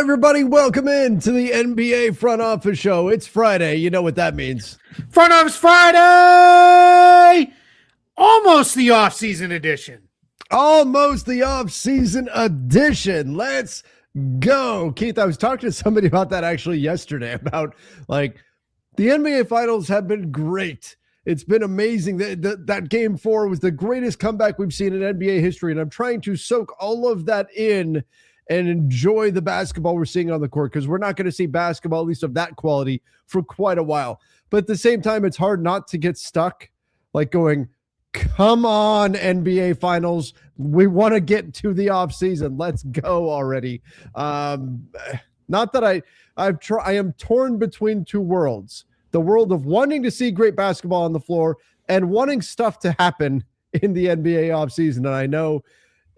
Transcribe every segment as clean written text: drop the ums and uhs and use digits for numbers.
everybody. Welcome in to the NBA Front Office Show. It's Friday. You know what that means. Front Office Friday! Almost the off-season edition. Almost the off-season edition. Let's go. Keith, I was talking to somebody about that actually yesterday, about like the NBA Finals have been great. It's been amazing. That Game 4 was the greatest comeback we've seen in NBA history, and I'm trying to soak all of that in and enjoy the basketball we're seeing on the court, because we're not going to see basketball, at least of that quality, for quite a while. But at the same time, it's hard not to get stuck, like going, come on, NBA Finals. We want to get to the offseason. Let's go already. Not that I am torn between two worlds. The world of wanting to see great basketball on the floor and wanting stuff to happen in the NBA offseason. And I know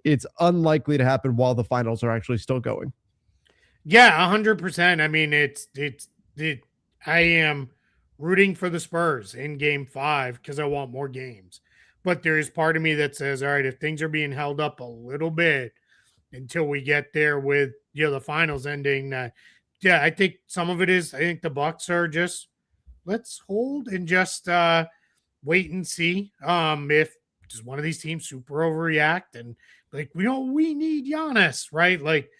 it's unlikely to happen while the finals are actually still going. Yeah, 100%. I mean, I am rooting for the Spurs in Game 5 because I want more games. But there is part of me that says, all right, if things are being held up a little bit until we get there with, the finals ending, I think some of it is, I think the Bucks are just, let's hold and just wait and see if just one of these teams super overreact and like, we need Giannis, right? Like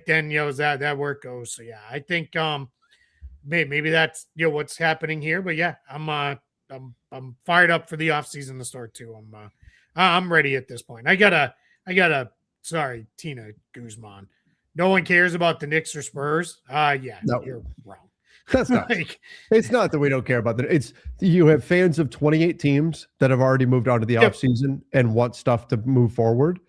then, is that where it goes. So yeah, I think maybe that's what's happening here. But yeah, I'm fired up for the offseason to start too. I'm ready at this point. I gotta sorry, Tina Guzman. No one cares about the Knicks or Spurs. Yeah, no. You're wrong. That's not. It's not that we don't care about that. It's you have fans of 28 teams that have already moved on to the offseason and want stuff to move forward.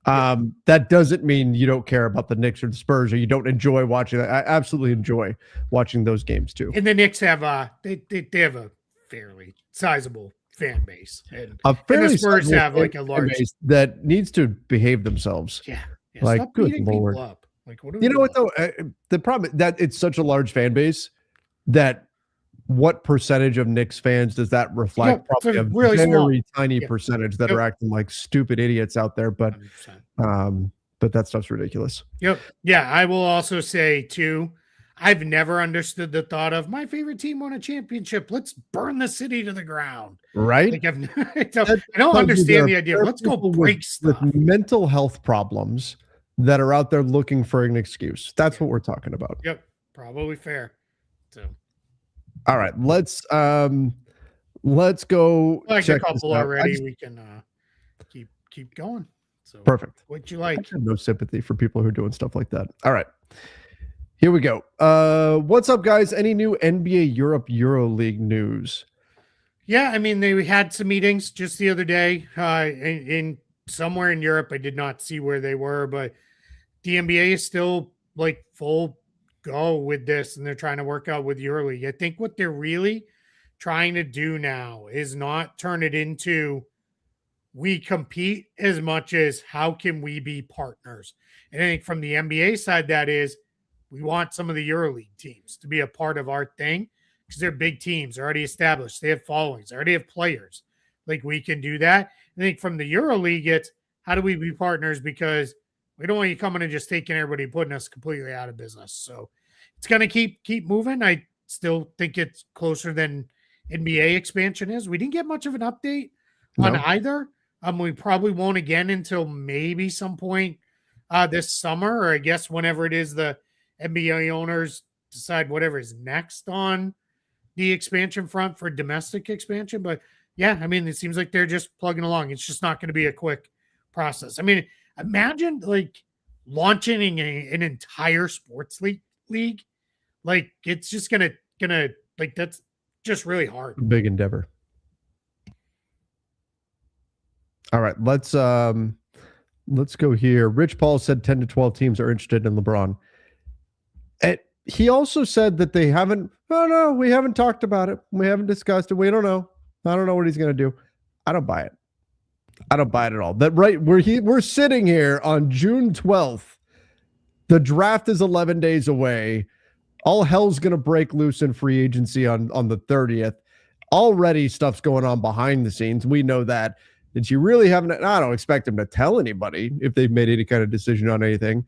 That doesn't mean you don't care about the Knicks or the Spurs, or you don't enjoy watching that. I absolutely enjoy watching those games too. And the Knicks have they have a fairly sizable fan base, and the Spurs have like a large base that needs to behave themselves. Yeah, like good Lord. Up. Like, what you know what though? The problem that it's such a large fan base that what percentage of Knicks fans does that reflect? Probably a really very tiny percentage that are acting like stupid idiots out there. But that stuff's ridiculous. Yep. Yeah. I will also say too, I've never understood the thought of my favorite team won a championship. Let's burn the city to the ground. Right. Like I don't understand the idea. Let's go break stuff. With mental health problems that are out there looking for an excuse. That's what we're talking about. Yep. Probably fair. So. All right, let's go. Like a couple already, we can keep going. So perfect. What you like? I have no sympathy for people who are doing stuff like that. All right, here we go. What's up, guys? Any new NBA Europe EuroLeague news? Yeah, I mean we had some meetings just the other day in somewhere in Europe. I did not see where they were, but the NBA is still like full go with this, and they're trying to work out with EuroLeague. I think what they're really trying to do now is not turn it into we compete as much as how can we be partners. And I think from the NBA side, that is we want some of the EuroLeague teams to be a part of our thing because they're big teams, they're already established, they have followings, they already have players. Like we can do that. I think from the EuroLeague, it's how do we be partners, because we don't want you coming and just taking everybody and putting us completely out of business. So it's going to keep moving. I still think it's closer than NBA expansion is. We didn't get much of an update on either. We probably won't again until maybe some point this summer, or I guess whenever it is the NBA owners decide whatever is next on the expansion front for domestic expansion. But yeah, I mean, it seems like they're just plugging along. It's just not going to be a quick process. I mean, imagine like launching an entire sports league. Like it's just gonna like that's just really hard. Big endeavor. All right, let's go here. Rich Paul said 10 to 12 teams are interested in LeBron. And he also said that they haven't. Oh no, we haven't talked about it. We haven't discussed it. We don't know. I don't know what he's gonna do. I don't buy it. I don't buy it at all. That right, we're sitting here on June 12th. The draft is 11 days away. All hell's going to break loose in free agency on the 30th. Already stuff's going on behind the scenes. We know that. Did you really haven't? I don't expect him to tell anybody if they've made any kind of decision on anything.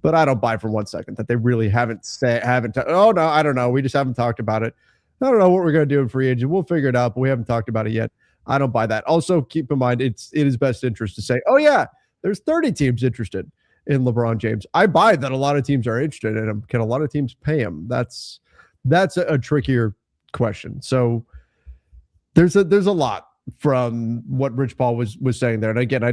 but I don't buy for 1 second that they really haven't oh no, I don't know. We just haven't talked about it. I don't know what we're going to do in free agent. We'll figure it out, but we haven't talked about it yet. I don't buy that. Also, keep in mind, it is best interest to say, oh yeah, there's 30 teams interested in LeBron James. I buy that a lot of teams are interested in him. Can a lot of teams pay him? That's a trickier question. So there's a lot from what Rich Paul was saying there. And again,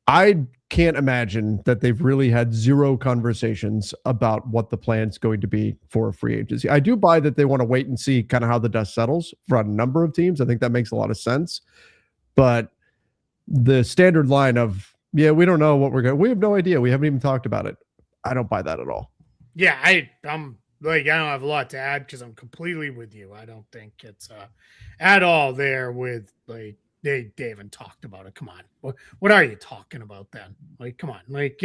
I can't imagine that they've really had zero conversations about what the plan's going to be for a free agency. I do buy that they want to wait and see kind of how the dust settles for a number of teams. I think that makes a lot of sense. But the standard line of, yeah, we don't know what we have no idea. We haven't even talked about it. I don't buy that at all. Yeah, I'm like, I don't have a lot to add because I'm completely with you. I don't think it's at all there with like they haven't talked about it. Come on. What are you talking about then? Like, come on. Like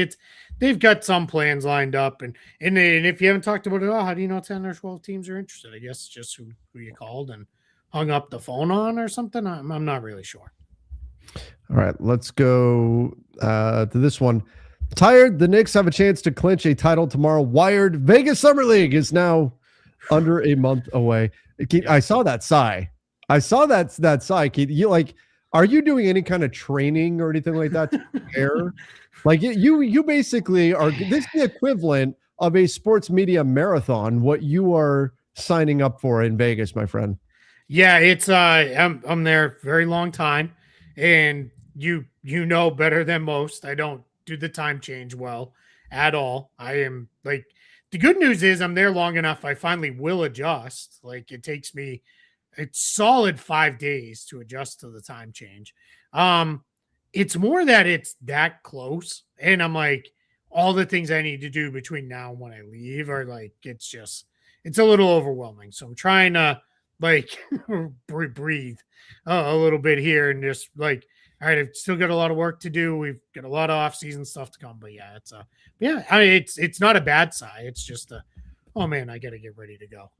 they've got some plans lined up and if you haven't talked about it all, how do you know 10 or 12 teams are interested? I guess just who you called and hung up the phone on or something. I'm not really sure. All right, let's go to this one. Tired, the Knicks have a chance to clinch a title tomorrow. Wired, Vegas Summer League is now under a month away. I saw that sigh. I saw that sigh, Keith. You like, are you doing any kind of training or anything like that to prepare? Like you basically are. This is the equivalent of a sports media marathon. What you are signing up for in Vegas, my friend. Yeah, it's I'm there a very long time, and you know better than most. I don't do the time change well at all. I am like, the good news is I'm there long enough. I finally will adjust. Like it takes me a solid 5 days to adjust to the time change. It's more that it's that close. And I'm like, all the things I need to do between now and when I leave are like, it's a little overwhelming. So I'm trying to like breathe a little bit here and just like, all right, I've still got a lot of work to do. We've got a lot of off-season stuff to come, but yeah, I mean, it's not a bad sigh. It's just oh man, I got to get ready to go.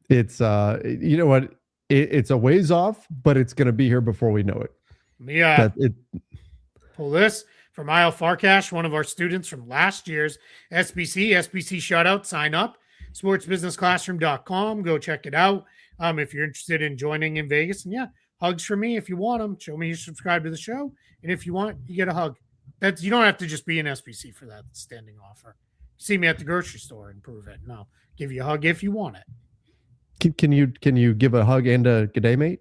It's you know what? It's a ways off, but it's going to be here before we know it. Yeah. Pull this from Isle Farkash, one of our students from last year's SBC shutout. Sign up, sportsbusinessclassroom.com. Go check it out. If you're interested in joining in Vegas, and yeah, hugs for me if you want them. Show me you subscribe to the show, and if you want, you get a hug. You don't have to just be an SBC for that standing offer. See me at the grocery store and prove it. No, give you a hug if you want it. Can you give a hug and a good day, mate?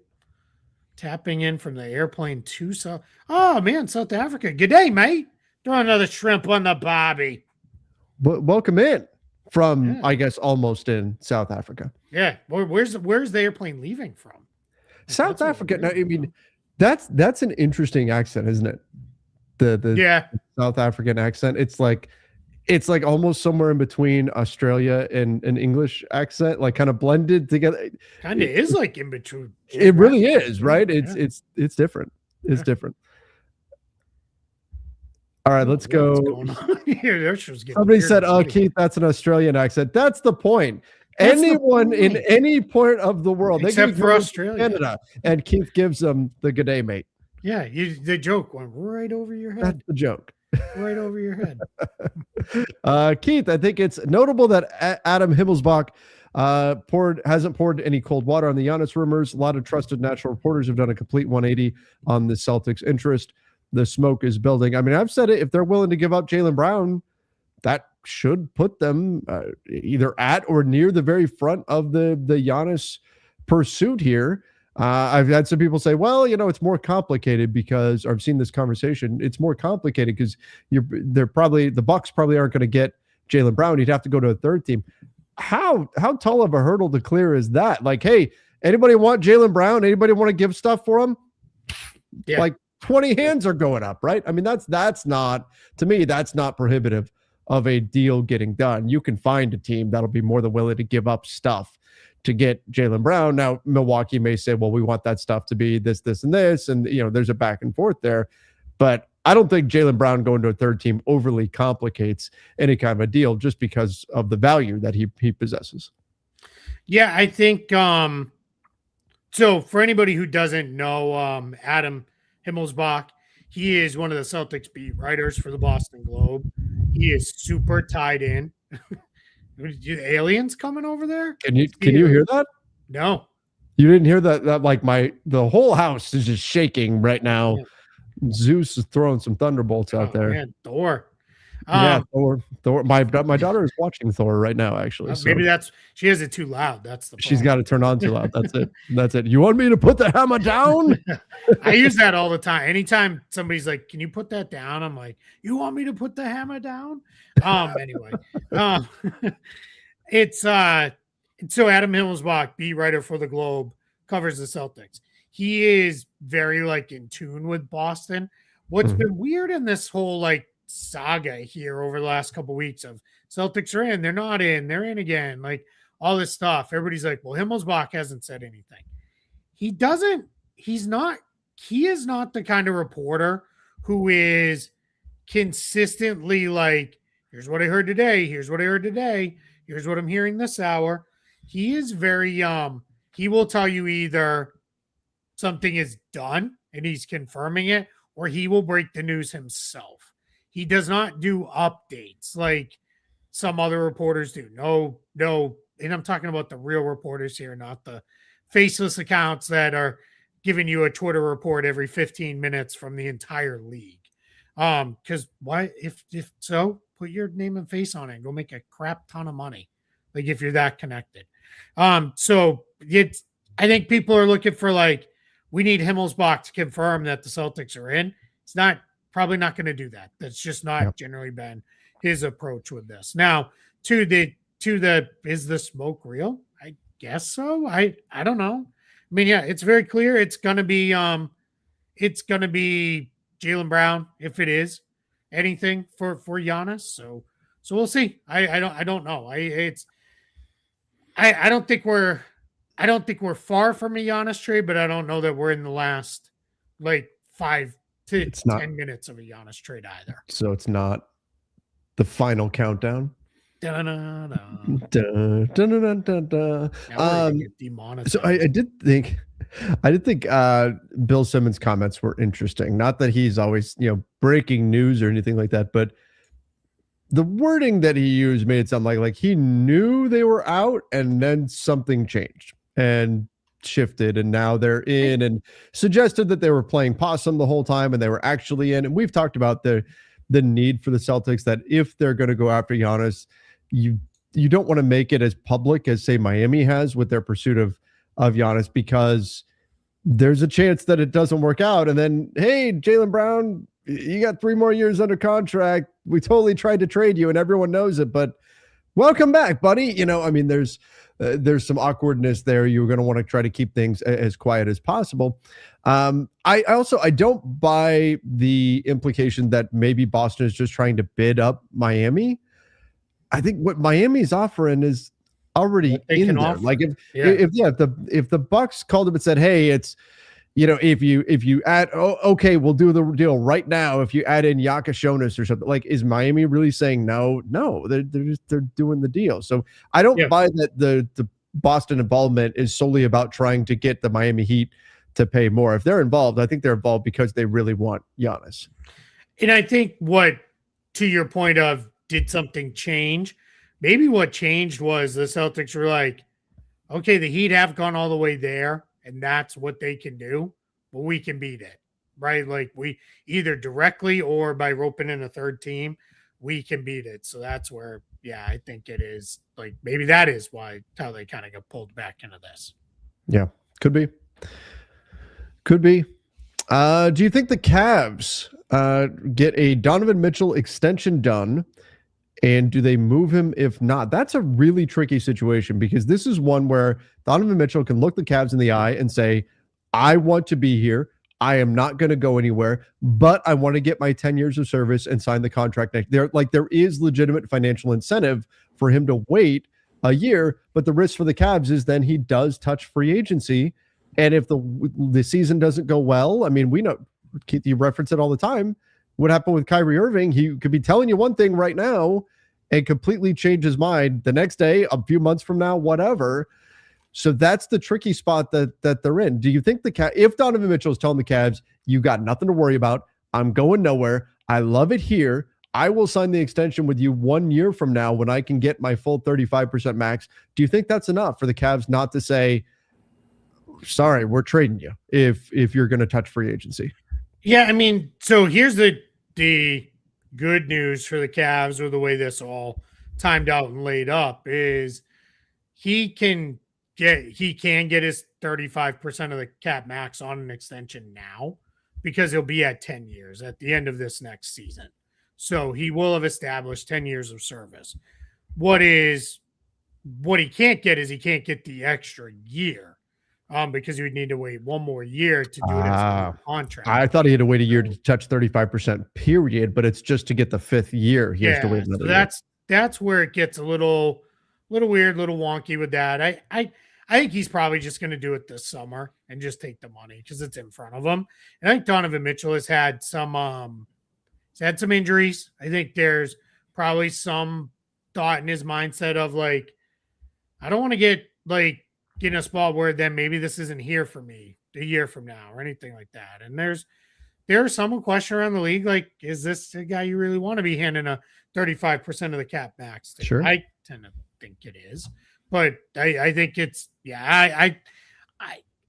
Tapping in from the airplane to South. Oh man, South Africa. Good day, mate. Throw another shrimp on the bobby. Welcome in from, I guess, almost in South Africa. Yeah. Where's the airplane leaving from? South Africa. No, I mean, that's an interesting accent, isn't it? The South African accent. It's like almost somewhere in between Australia and an English accent, like kind of blended together. Kind of is like in between. It really is, right? It's different. It's different. All right, let's go. Somebody said, "Oh, Keith, that's an Australian accent." That's the point. Anyone in any part of the world, except for Australia, Canada, and Keith gives them the "good day, mate." Yeah, the joke went right over your head. That's the joke. Right over your head. Keith, I think it's notable that Adam Himmelsbach hasn't poured any cold water on the Giannis rumors. A lot of trusted national reporters have done a complete 180 on the Celtics' interest. The smoke is building. I mean, I've said it. If they're willing to give up Jaylen Brown, that should put them either at or near the very front of the Giannis pursuit here. I've had some people say, well, it's more complicated because I've seen this conversation. It's more complicated because the Bucks probably aren't going to get Jaylen Brown. You'd have to go to a third team. How tall of a hurdle to clear is that? Like, hey, anybody want Jaylen Brown? Anybody want to give stuff for him? Yeah. Like 20 hands are going up, right? I mean, that's not, to me, that's not prohibitive of a deal getting done. You can find a team that'll be more than willing to give up stuff to get Jaylen Brown. Now, Milwaukee may say, well, we want that stuff to be this, and this. And, there's a back and forth there. But I don't think Jaylen Brown going to a third team overly complicates any kind of a deal just because of the value that he possesses. Yeah, I think so for anybody who doesn't know Adam Himmelsbach, he is one of the Celtics beat writers for the Boston Globe. He is super tied in. Aliens coming over there? Can you hear that? No. You didn't hear that? That like the whole house is just shaking right now. Yeah. Zeus is throwing some thunderbolts out there. Man, Thor. Yeah, Thor. My daughter is watching Thor right now, actually. So maybe she has it too loud. That's the problem. She's got to turn on too loud. That's it. You want me to put the hammer down? I use that all the time. Anytime somebody's like, "Can you put that down?" I'm like, "You want me to put the hammer down?" Anyway, it's so Adam Himmelsbach, beat writer for the Globe, covers the Celtics. He is very like in tune with Boston. What's been weird in this whole like saga here over the last couple of weeks of Celtics are in, they're not in, they're in again, like all this stuff. Everybody's like, well, Himmelsbach hasn't said anything. He is not the kind of reporter who is consistently like, here's what I heard today, here's what I heard today, here's what I'm hearing this hour. He is very he will tell you either something is done and he's confirming it, or he will break the news himself. He does not do updates like some other reporters do. No. And I'm talking about the real reporters here, not the faceless accounts that are giving you a Twitter report every 15 minutes from the entire league. Because why, if so, put your name and face on it and go make a crap ton of money. Like if you're that connected. So I think people are looking for like, we need Himmelsbach to confirm that the Celtics are in. It's probably not going to do that. That's just not generally been his approach with this. Now, to the is the smoke real? I guess so. I don't know. I mean, yeah, it's very clear it's gonna be Jaylen Brown if it is anything for Giannis. So we'll see. I don't know. I don't think we're far from a Giannis trade, but I don't know that we're in the last like 5 to 10 minutes of a Giannis trade either. So it's not the final countdown. Demonetized. So I did think Bill Simmons' comments were interesting. Not that he's always breaking news or anything like that, but the wording that he used made it sound like he knew they were out and then something changed and shifted and now they're in, and suggested that they were playing possum the whole time and they were actually in. And we've talked about the need for the Celtics that if they're going to go after Giannis, you don't want to make it as public as say Miami has with their pursuit of Giannis, because there's a chance that it doesn't work out. And then, hey, Jaylen Brown, you got 3 more years under contract. We totally tried to trade you and everyone knows it, but welcome back, buddy. I mean, there's some awkwardness there. You're going to want to try to keep things as quiet as possible. I don't buy the implication that maybe Boston is just trying to bid up Miami. I think what Miami's offering is already in there. Offer. Like if the Bucks called him and said, hey, it's, if you add, okay, we'll do the deal right now. If you add in Yakashonis or something, like, is Miami really saying no? No, they're doing the deal. So I don't buy that the Boston involvement is solely about trying to get the Miami Heat to pay more. If they're involved, I think they're involved because they really want Giannis. And I think to your point of, did something change? Maybe what changed was the Celtics were like, okay, the Heat have gone all the way there, and that's what they can do, but we can beat it, right? Like we either directly or by roping in a third team, we can beat it. So that's where, I think it is like, maybe that is how they kind of got pulled back into this. Yeah, could be. Do you think the Cavs get a Donovan Mitchell extension done? And do they move him if not? That's a really tricky situation, because this is one where Donovan Mitchell can look the Cavs in the eye and say, I want to be here. I am not going to go anywhere, but I want to get my 10 years of service and sign the contract next. There is legitimate financial incentive for him to wait a year, but the risk for the Cavs is then he does touch free agency. And if the season doesn't go well, I mean, we know, you reference it all the time. What happened with Kyrie Irving? He could be telling you one thing right now and completely change his mind the next day, a few months from now, whatever. So that's the tricky spot that they're in. Do you think if Donovan Mitchell is telling the Cavs, you got nothing to worry about, I'm going nowhere, I love it here, I will sign the extension with you 1 year from now when I can get my full 35% max. Do you think that's enough for the Cavs not to say, sorry, we're trading you if you're going to touch free agency? Yeah, I mean, so here's the good news for the Cavs, or the way this all timed out and laid up, is he can get his 35% of the cap max on an extension now, because he'll be at 10 years at the end of this next season. So he will have established 10 years of service. What he can't get is he can't get the extra year, because he would need to wait one more year to do it as a contract. I thought he had to wait a year to touch 35% period, but it's just to get the 5th year. He has to wait another year. That's where it gets a little weird, little wonky with that. I think he's probably just going to do it this summer and just take the money because it's in front of him. And I think Donovan Mitchell has had some injuries. I think there's probably some thought in his mindset of like, I don't want to get in a spot where then maybe this isn't here for me a year from now or anything like that. And there's some question around the league, like, is this a guy you really want to be handing a 35% of the cap max to? Sure. I tend to think it is, but I think it's, I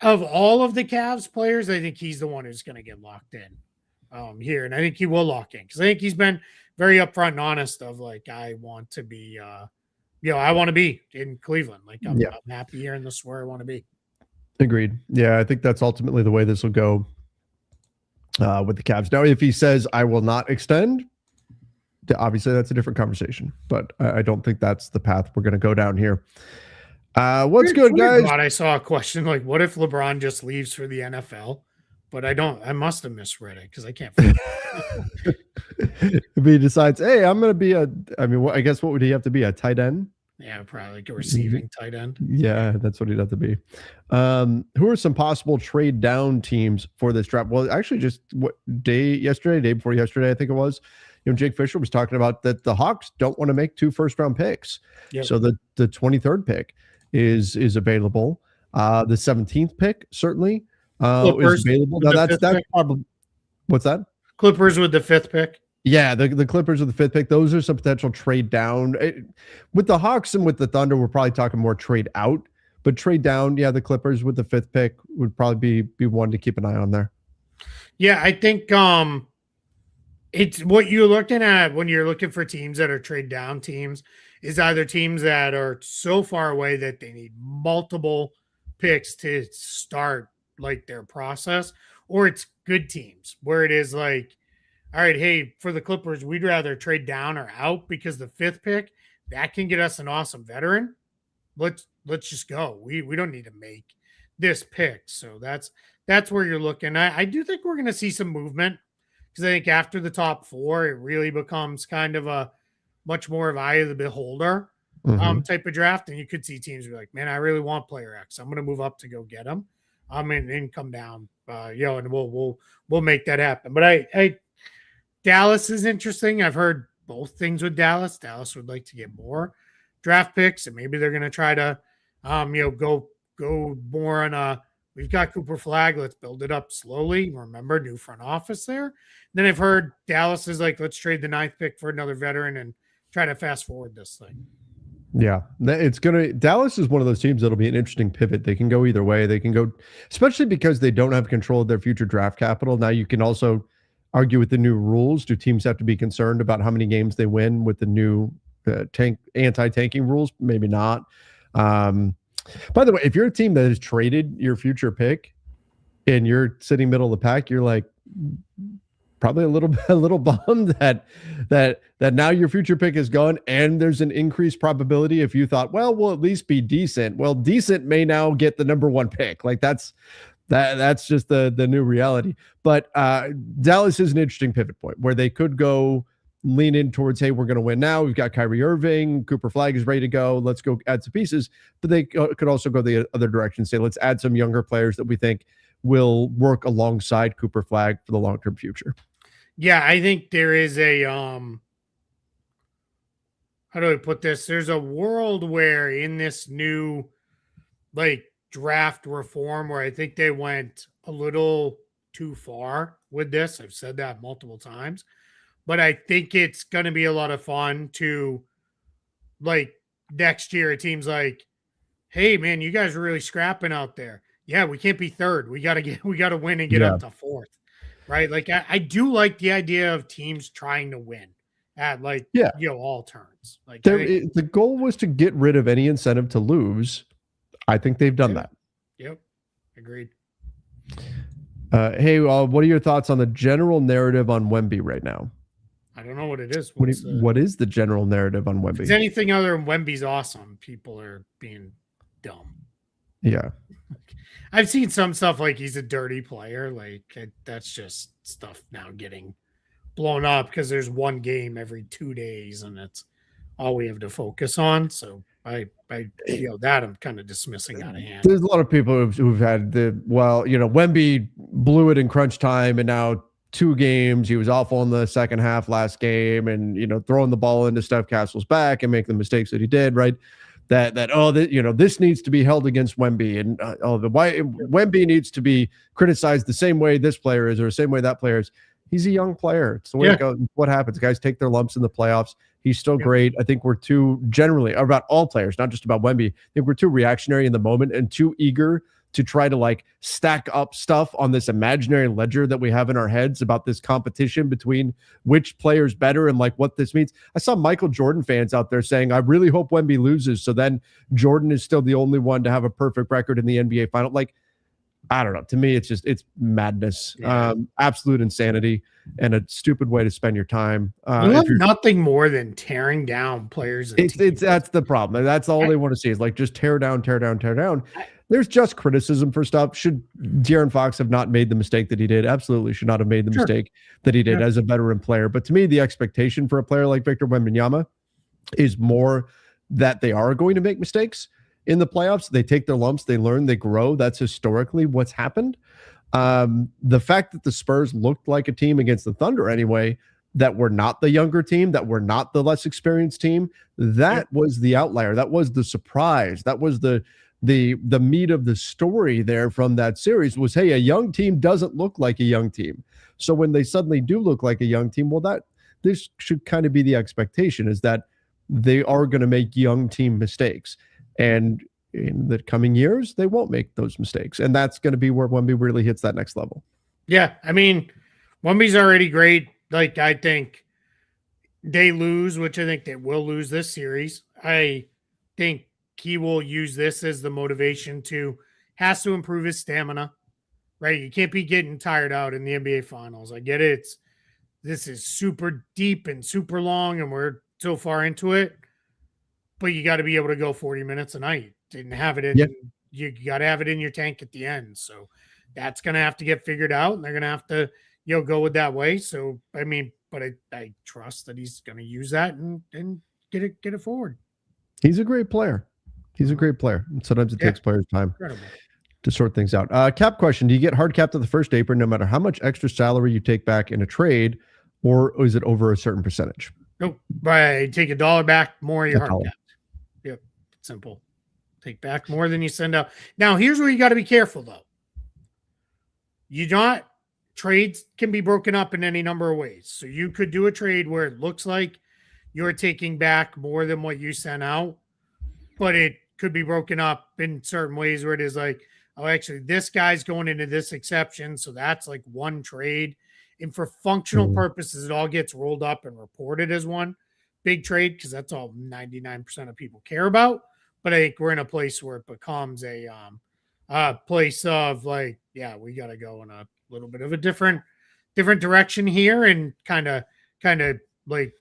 of all of the Cavs players, I think he's the one who's going to get locked in here. And I think he will lock in because I think he's been very upfront and honest of like, I want to be, I want to be in Cleveland. Like I'm happy here and this is where I want to be. Agreed. Yeah, I think that's ultimately the way this will go with the Cavs. Now, if he says, I will not extend, obviously that's a different conversation, but I don't think that's the path we're going to go down here. What's good, guys? I saw a question like, what if LeBron just leaves for the NFL? But I must have misread it because I can't find it. If he decides, hey, I'm going to be I guess what would he have to be? A tight end? Yeah, probably like a receiving tight end. Yeah, that's what he'd have to be. Who are some possible trade down teams for this draft? Well, actually, just day before yesterday, I think it was, Jake Fisher was talking about that the Hawks don't want to make 2 first-round picks. Yep. So the 23rd pick is available. The 17th pick certainly is available. Now that's probably, what's that? Clippers with the 5th pick. Yeah, the Clippers with the 5th pick. Those are some potential trade down. With the Hawks and with the Thunder, we're probably talking more trade out. But trade down, yeah, the Clippers with the 5th pick would probably be one to keep an eye on there. Yeah, I think it's what you're looking at when you're looking for teams that are trade down teams is either teams that are so far away that they need multiple picks to start like their process, or it's good teams where it is like, all right, hey, for the Clippers, we'd rather trade down or out because the 5th pick, that can get us an awesome veteran. Let's just go. We don't need to make this pick. So that's where you're looking. I do think we're going to see some movement because I think after the top 4, it really becomes kind of a much more of eye of the beholder type of draft. And you could see teams be like, man, I really want player X. I'm going to move up to go get him. And come down, and we'll make that happen. But Dallas is interesting. I've heard both things with Dallas. Dallas would like to get more draft picks, and maybe they're going to try to, go more on we've got Cooper Flag. Let's build it up slowly. Remember, new front office there. Then I've heard Dallas is like, let's trade the 9th pick for another veteran and try to fast forward this thing. Yeah, Dallas is one of those teams that'll be an interesting pivot. They can go either way. They can go, especially because they don't have control of their future draft capital. Now you can also argue with the new rules. Do teams have to be concerned about how many games they win with the new anti-tanking rules? Maybe not. By the way, if you're a team that has traded your future pick and you're sitting middle of the pack, you're like probably a little bummed that now your future pick is gone and there's an increased probability. If you thought, well, we'll at least be decent. Well, decent may now get the number 1 pick. Like that's just the new reality. But Dallas is an interesting pivot point where they could go lean in towards, hey, we're going to win now. We've got Kyrie Irving. Cooper Flag is ready to go. Let's go add some pieces. But they could also go the other direction, say, let's add some younger players that we think will work alongside Cooper Flag for the long-term future. Yeah, I think there is a how do I put this? There's a world where in this new draft reform where I think they went a little too far with this. I've said that multiple times. but I think it's going to be a lot of fun to, like, next year, it seems like, hey, man, you guys are really scrapping out there. Yeah, we can't be third. We got to win and get Yeah. up to fourth, right? Like, I do like the idea of teams trying to win at, like, Yeah. all turns. Like, the goal was to get rid of any incentive to lose. I think they've done that. Yep. Agreed. Hey, what are your thoughts on the general narrative on Wemby right now? I don't know what it is. What is the general narrative on Wemby? If it's anything other than Wemby's awesome, people are being dumb. Yeah. I've seen some stuff like he's a dirty player. Like, that's just stuff now getting blown up because there's one game every 2 days and that's all we have to focus on. So that I'm kind of dismissing out of hand. There's a lot of people who've had Wemby blew it in crunch time, and now 2 games he was awful in the second half last game, and throwing the ball into Steph Castle's back and making the mistakes that he did, right? This needs to be held against Wemby, and Wemby needs to be criticized the same way this player is, or the same way that player is. He's a young player. It's the way it goes. What happens? Guys take their lumps in the playoffs. He's still great. I think we're too generally about all players, not just about Wemby. I think we're too reactionary in the moment and too eager to try to stack up stuff on this imaginary ledger that we have in our heads about this competition between which player's better and what this means. I saw Michael Jordan fans out there saying, I really hope Wemby loses, so then Jordan is still the only one to have a perfect record in the NBA final. I don't know. To me, it's madness, absolute insanity, and a stupid way to spend your time. You love nothing more than tearing down players. That's the problem. That's all they want to see is just tear down. There's just criticism for stuff. Should De'Aaron Fox have not made the mistake that he did? Absolutely should not have made the mistake that he did as a veteran player. But to me, the expectation for a player like Victor Wembanyama is more that they are going to make mistakes in the playoffs. They take their lumps, they learn, they grow. That's historically what's happened. The fact that the Spurs looked like a team against the Thunder anyway, that were not the younger team, that were not the less experienced team, that was the outlier. That was the surprise. That was the meat of the story there from that series was, hey, a young team doesn't look like a young team. So when they suddenly do look like a young team, well, this should kind of be the expectation, is that they are going to make young team mistakes. And in the coming years, they won't make those mistakes. And that's going to be where Wemby really hits that next level. Yeah. I mean, Wemby's already great. I think they lose, which I think they will lose this series. I think he will use this as the motivation has to improve his stamina, right? You can't be getting tired out in the NBA finals. I get it. This is super deep and super long, and we're so far into it. But you got to be able to go 40 minutes a night and have it in. You got to have it in your tank at the end. So that's going to have to get figured out, and they're going to have to, go with that way. So, I mean, but I trust that he's going to use that and get it forward. He's a great player. Sometimes it takes players time to sort things out. Cap question. Do you get hard capped at the first apron no matter how much extra salary you take back in a trade, or is it over a certain percentage? Nope. Right. Take $1 back, more you're hard capped. Yep. Simple. Take back more than you send out. Now, here's where you got to be careful, though. Trades can be broken up in any number of ways. So you could do a trade where it looks like you're taking back more than what you sent out, but it could be broken up in certain ways where it is like, oh, actually, this guy's going into this exception. So that's like one trade. And for functional purposes, it all gets rolled up and reported as one big trade because that's all 99% of people care about. But I think we're in a place where it becomes a place of we got to go in a little bit of a different direction here and kind of like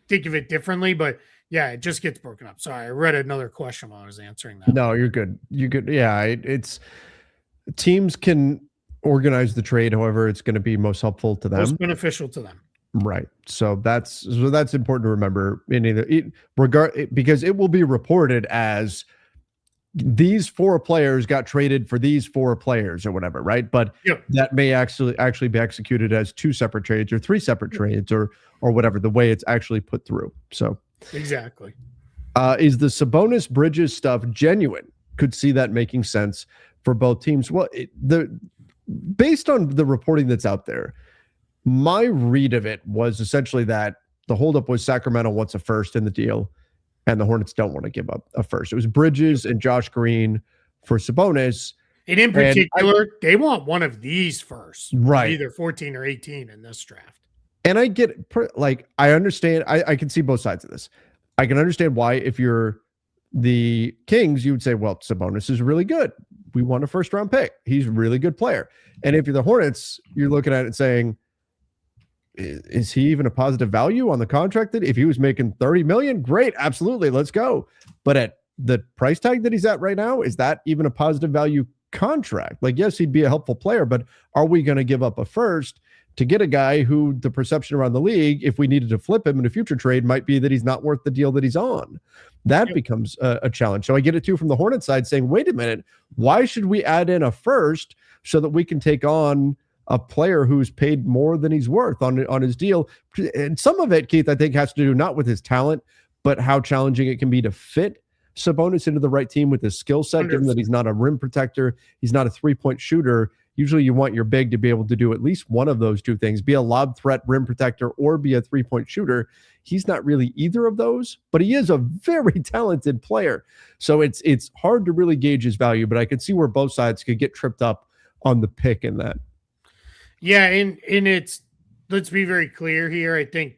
think of it differently. But yeah, it just gets broken up. Sorry, I read another question while I was answering that. No, you're good. Yeah, it's teams can organize the trade however it's going to be most helpful to them, most beneficial to them. Right. So that's important to remember because it will be reported as these 4 players got traded for these 4 players or whatever, right? But that may actually be executed as 2 separate trades or 3 separate trades or whatever, the way it's actually put through. So exactly. Is the Sabonis Bridges stuff genuine? Could see that making sense for both teams. Well, based on the reporting that's out there, My read of it was essentially that the holdup was Sacramento wants a first in the deal, and the Hornets don't want to give up a first. It was Bridges and Josh Green for Sabonis. And in particular, they want one of these first, right? Either 14 or 18 in this draft. And I get I understand. I can see both sides of this. I can understand why, if you're the Kings, you would say, well, Sabonis is really good. We want a first round pick. He's a really good player. And if you're the Hornets, you're looking at it saying, is he even a positive value on the contract? That if he was making 30 million, great, absolutely, let's go. But at the price tag that he's at right now, is that even a positive value contract? Like, yes, he'd be a helpful player, but are we going to give up a first to get a guy who the perception around the league, if we needed to flip him in a future trade, might be that he's not worth the deal that he's on? That becomes a challenge. So I get it too from the Hornets side saying, wait a minute, why should we add in a first so that we can take on a player who's paid more than he's worth on his deal? And some of it, Keith, I think has to do not with his talent, but how challenging it can be to fit Sabonis into the right team with his skill set, given that he's not a rim protector, he's not a three-point shooter. Usually you want your big to be able to do at least one of those two things, be a lob threat rim protector or be a three-point shooter. He's not really either of those, but he is a very talented player. So it's hard to really gauge his value, but I can see where both sides could get tripped up on the pick in that. Yeah, and it's, let's be very clear here. I think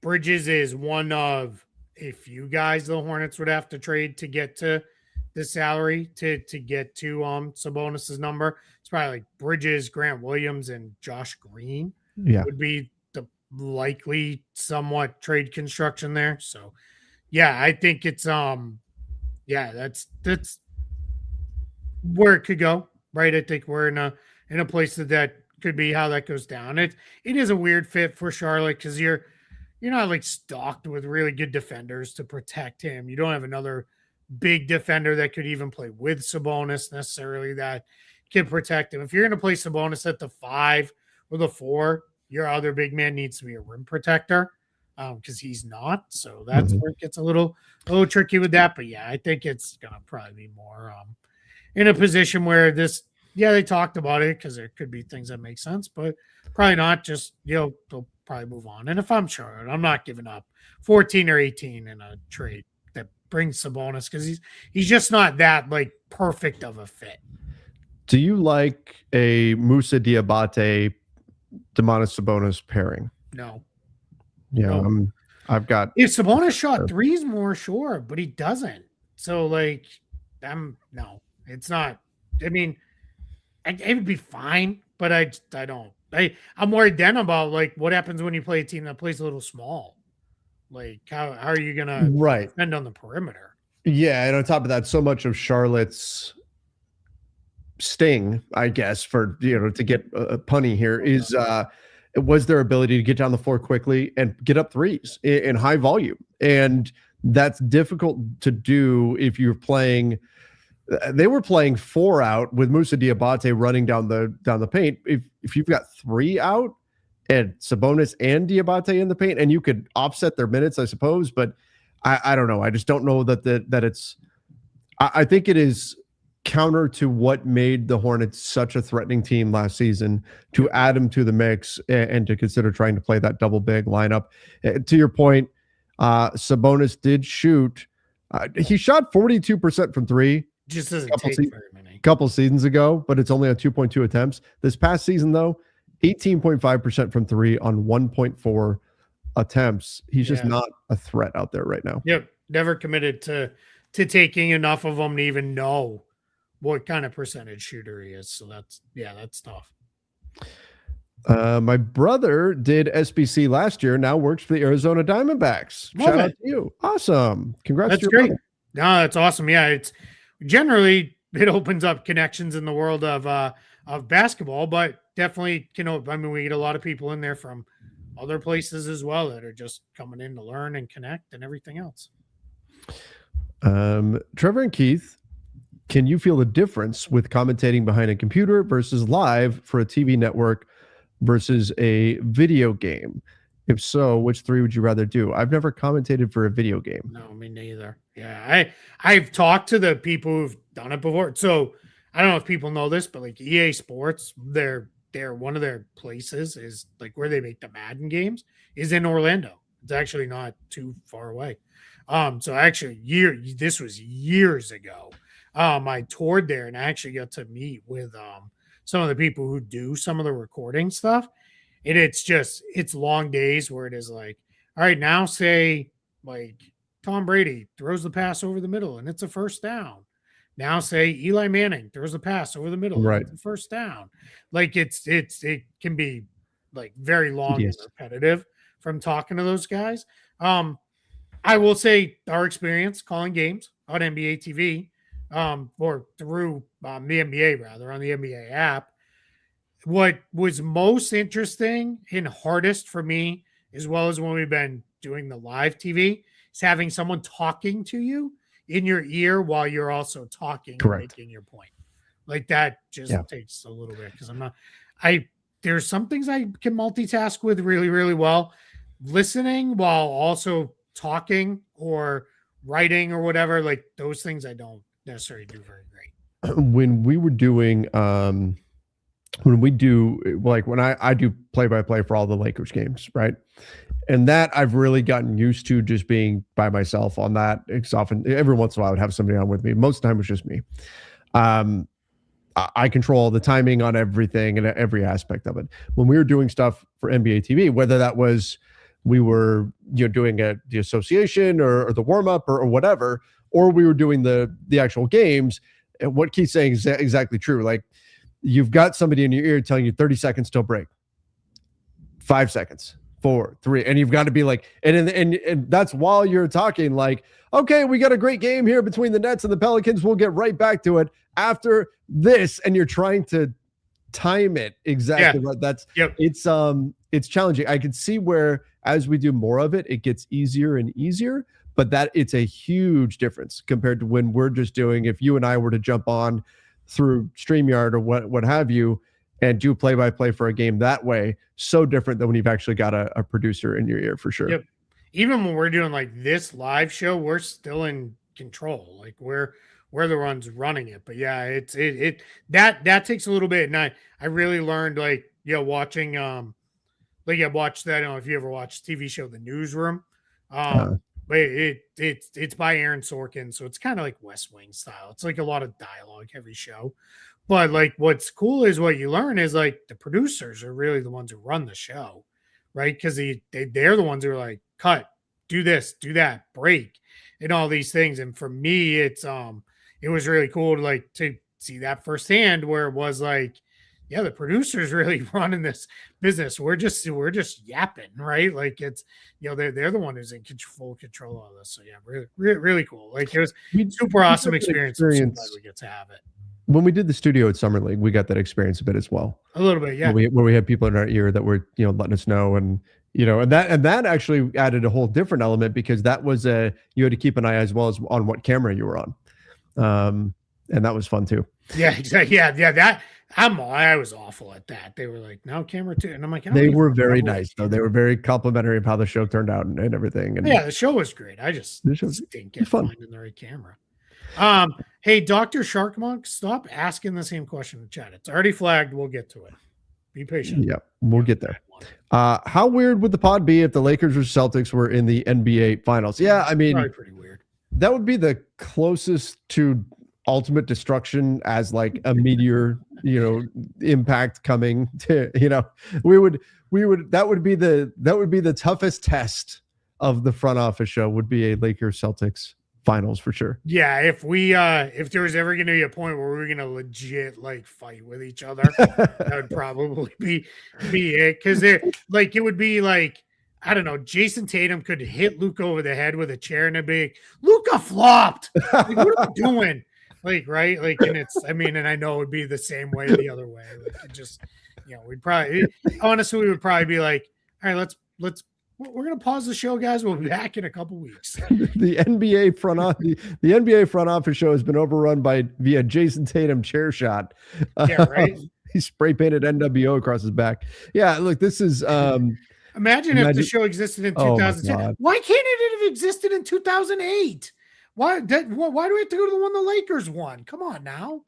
Bridges is one of a few guys the Hornets would have to trade to get to the salary to get to Sabonis's number. It's probably like Bridges, Grant Williams, and Josh Green would be the likely somewhat trade construction there. So yeah, I think it's that's where it could go, right? I think we're in a place that could be how that goes down. It is a weird fit for Charlotte because you're not like stocked with really good defenders to protect him. You don't have another big defender that could even play with Sabonis necessarily that can protect him. If you're going to play Sabonis at the 5 or the 4, your other big man needs to be a rim protector because he's not. So that's where it gets a little tricky with that. But yeah, I think it's going to probably be more in a position where they talked about it because there could be things that make sense, but probably not. Just, they'll probably move on. And if I'm Charlotte, I'm not giving up 14 or 18 in a trade that brings Sabonis because he's just not that like perfect of a fit. Do you like a Moussa Diabate, Domantas Sabonis pairing? No. Yeah, no. I've got. If Sabonis shot threes more, sure, but he doesn't. So like, no, it's not. I mean, it would be fine, but I don't. I'm worried then about like what happens when you play a team that plays a little small. Like how are you gonna defend on the perimeter? Yeah, and on top of that, so much of Charlotte's sting, I guess, for to get a punny here is it was their ability to get down the floor quickly and get up threes in high volume, and that's difficult to do if you're playing. They were playing 4 out with Moussa Diabate running down the paint. If you've got 3 out and Sabonis and Diabate in the paint, and you could offset their minutes, I suppose, but I don't know. I just don't know that it's. I think it is counter to what made the Hornets such a threatening team last season to add them to the mix and to consider trying to play that double big lineup. To your point, Sabonis did shoot. He shot 42% from 3. Just doesn't take very many. Couple seasons ago, but it's only on 2.2 attempts. This past season, though, 18.5% from 3 on 1.4 attempts. He's just not a threat out there right now. Yep, never committed to taking enough of them to even know what kind of percentage shooter he is. So that's tough. My brother did SBC last year. Now works for the Arizona Diamondbacks. Shout out to you. Awesome. Congrats. That's great. Brother. No, that's awesome. Yeah, it's generally it opens up connections in the world of basketball, but definitely, we get a lot of people in there from other places as well that are just coming in to learn and connect and everything else. Trevor and Keith, can you feel the difference with commentating behind a computer versus live for a TV network versus a video game? If so, which 3 would you rather do? I've never commentated for a video game. No, me neither. Yeah, I've talked to the people who've done it before. So I don't know if people know this, but like EA Sports, their one of their places is like where they make the Madden games is in Orlando. It's actually not too far away. So actually this was years ago. I toured there and I actually got to meet with some of the people who do some of the recording stuff. And it's long days where it is like, all right, now say like Tom Brady throws the pass over the middle and it's a first down. Now say Eli Manning throws the pass over the middle, Right. and it's a first down. Like it can be like very long and repetitive from talking to those guys. I will say our experience calling games on NBA TV, or through the NBA rather on the NBA app. What was most interesting and hardest for me, as well as when we've been doing the live TV, is having someone talking to you in your ear while you're also talking and making your point. Like that just takes a little bit because there's some things I can multitask with really, really well. Listening while also talking or writing or whatever, like those things I don't necessarily do very great. When we were doing when I do play-by-play for all the Lakers games, right? And that I've really gotten used to just being by myself on that. It's often every once in a while I would have somebody on with me. Most of the time it's just me. I control the timing on everything and every aspect of it. When we were doing stuff for NBA TV, whether that was we were doing the association or the warm-up or whatever, or we were doing the actual games, and what Keith's saying is exactly true. Like you've got somebody in your ear telling you 30 seconds till break, 5 seconds, 4, 3, and you've got to be like, and that's while you're talking like, okay, we got a great game here between the Nets and the Pelicans. We'll get right back to it after this. And you're trying to time it exactly right. It's challenging. I can see where as we do more of it, it gets easier and easier, but that it's a huge difference compared to when we're just doing, if you and I were to jump on through StreamYard or what have you, and do play-by-play for a game that way, so different than when you've actually got a producer in your ear for sure. Yep. Even when we're doing like this live show, we're still in control. Like we're the ones running it. But yeah, it that takes a little bit. And I really learned watching like I watched that. I don't know if you ever watched the TV show The Newsroom. But it's by Aaron Sorkin, so it's kind of like West Wing style. It's like a lot of dialogue heavy show. But like what's cool is what you learn is like the producers are really the ones who run the show, right? Because they're the ones who are like, cut, do this, do that, break, and all these things. And for me, it was really cool to see that firsthand, where it was like, yeah, the producers really running this business. We're just yapping, right? Like it's, they're the one who's in full control of this. So yeah, really, really cool. Like it was super awesome experience. I'm so glad we get to have it. When we did the studio at Summer League, we got that experience a bit as well. A little bit, yeah. Where we had people in our ear that were, letting us know, and that actually added a whole different element, because that was you had to keep an eye as well as on what camera you were on, and that was fun too. Yeah, exactly. Yeah. I was awful at that. They were like, "No, camera 2," and I'm like, they were very nice though. They were very complimentary of how the show turned out and everything. And yeah, the show was great. I just didn't get finding the right camera. Hey, Dr. Sharkmonk, stop asking the same question in the chat. It's already flagged. We'll get to it. Be patient. Yeah, we'll get there. How weird would the pod be if the Lakers or Celtics were in the NBA Finals? Yeah, I mean, probably pretty weird. That would be the closest to ultimate destruction as like a meteor, impact coming to, that would be the toughest test of the front office show, would be a Lakers Celtics Finals for sure. Yeah, if there was ever going to be a point where we were going to legit fight with each other, that would probably be it, because it would be like, I don't know, Jason Tatum could hit Luka over the head with a chair and it'd be Luka flopped. Like, what are we doing? Right? And it's, and I know it would be the same way the other way. We'd probably honestly we would probably be like, all right, let's we're gonna pause the show, guys. We'll be back in a couple weeks. The NBA front office show has been overrun via Jason Tatum chair shot. Yeah, right. He spray painted NWO across his back. Yeah, look, this is imagine if the show existed in 2010. Why can't it have existed in 2008? Why do we have to go to the one the Lakers won? Come on now.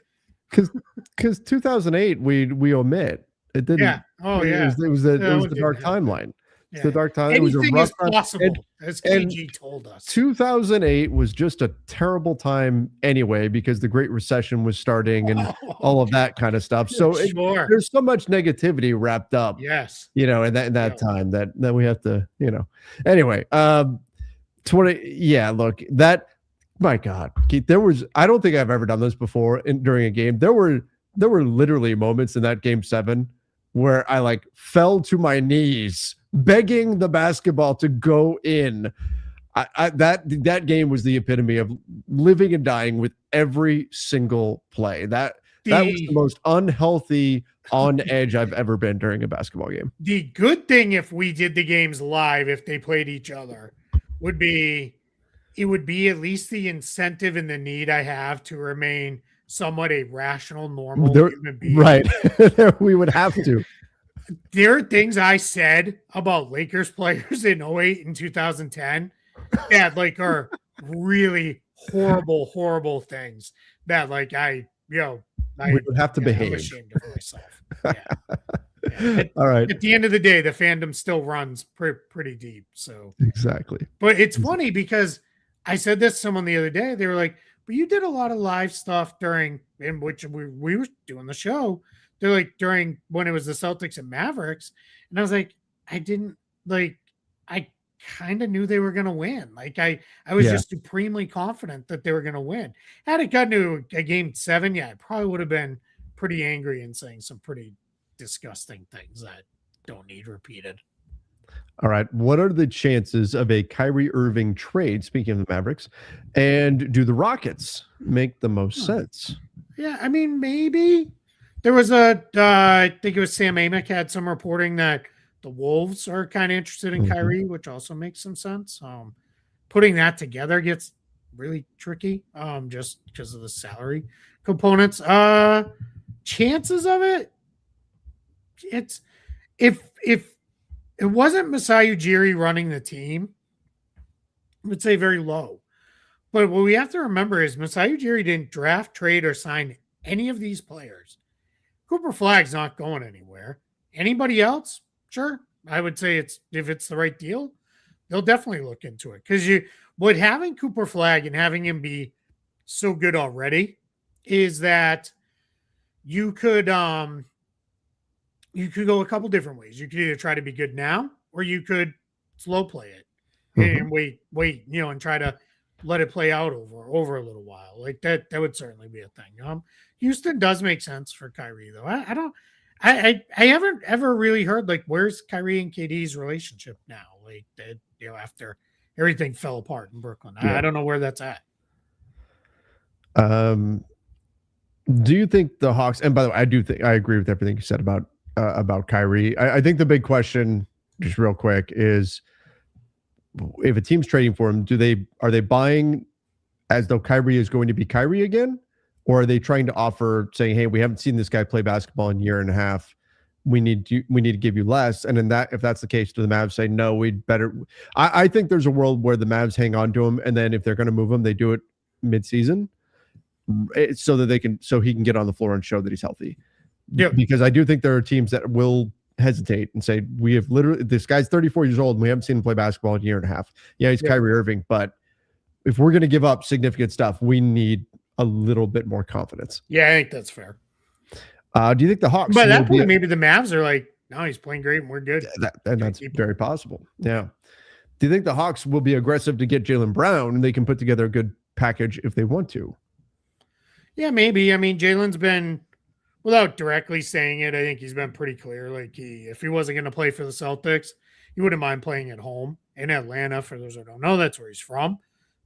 Because 2008 we omit. It didn't. Yeah. Oh It yeah. was it was the That one the didn't dark happen. timeline. It's the Yeah. dark time. It was a Anything rough is time. possible, as and KG told us. 2008 was just a terrible time anyway because the Great Recession was starting and all of that kind of stuff. So Sure. there's so much negativity wrapped up, Yes. in that time that we have to, Anyway, 20. Yeah, look, that, my God, Keith, I don't think I've ever done this before during a game. There were literally moments in that game 7 where I like fell to my knees begging the basketball to go in. That game was the epitome of living and dying with every single play. That was the most unhealthy on edge I've ever been during a basketball game. The good thing if we did the games live, if they played each other, would be at least the incentive and the need I have to remain somewhat a rational, normal human being. Right. We would have to. There are things I said about Lakers players in 08 and 2010 that like are really horrible, horrible things that like I would have to behave. I'm ashamed of myself. Yeah. All right. At the end of the day, the fandom still runs pretty deep. So exactly. But it's funny because I said this to someone the other day. They were like, "But you did a lot of live stuff in which we were doing the show." They're like during when it was the Celtics and Mavericks, and I was like, I didn't like. I kind of knew they were going to win. Like I was just supremely confident that they were going to win. Had it gotten to a game 7, I probably would have been pretty angry and saying some pretty disgusting things that don't need repeated. All right. What are the chances of a Kyrie Irving trade, speaking of the Mavericks, and do the Rockets make the most sense? Yeah, I mean, maybe. There was I think it was Sam Amick had some reporting that the Wolves are kind of interested in Kyrie, which also makes some sense. Putting that together gets really tricky just because of the salary components. Chances of it, it's if it wasn't Masai Ujiri running the team, I would say very low. But what we have to remember is Masai Ujiri didn't draft, trade, or sign any of these players. Cooper Flagg's not going anywhere. Anybody else? Sure. I would say if it's the right deal, they'll definitely look into it. Because what having Cooper Flagg and having him be so good already is that you could go a couple different ways. You could either try to be good now, or you could slow play it and wait, and try to let it play out over a little while. Like that would certainly be a thing. Houston does make sense for Kyrie though. I haven't ever really heard like where's Kyrie and KD's relationship now? Like that, after everything fell apart in Brooklyn. I don't know where that's at. Do you think the Hawks? And by the way, I agree with everything you said about Kyrie. I think the big question, just real quick, is if a team's trading for him, are they buying as though Kyrie is going to be Kyrie again? Or are they trying to offer saying, hey, we haven't seen this guy play basketball in a year and a half. We need to give you less. And if that's the case, do the Mavs say, no, we'd better. I think there's a world where the Mavs hang on to him. And then if they're going to move him, they do it mid-season so that so he can get on the floor and show that he's healthy. Yeah. Because I do think there are teams that will hesitate and say, this guy's 34 years old and we haven't seen him play basketball in a year and a half. Yeah, he's Kyrie Irving, but if we're going to give up significant stuff, we need a little bit more confidence. Yeah, I think that's fair. Do you think the Hawks? But at that point, maybe the Mavs are like, no, he's playing great and we're good. And that's very possible. Yeah. Do you think the Hawks will be aggressive to get Jaylen Brown and they can put together a good package if they want to? Yeah, maybe. I mean, Jaylen's been, without directly saying it, I think he's been pretty clear. Like if he wasn't going to play for the Celtics, he wouldn't mind playing at home in Atlanta. For those who don't know, that's where he's from.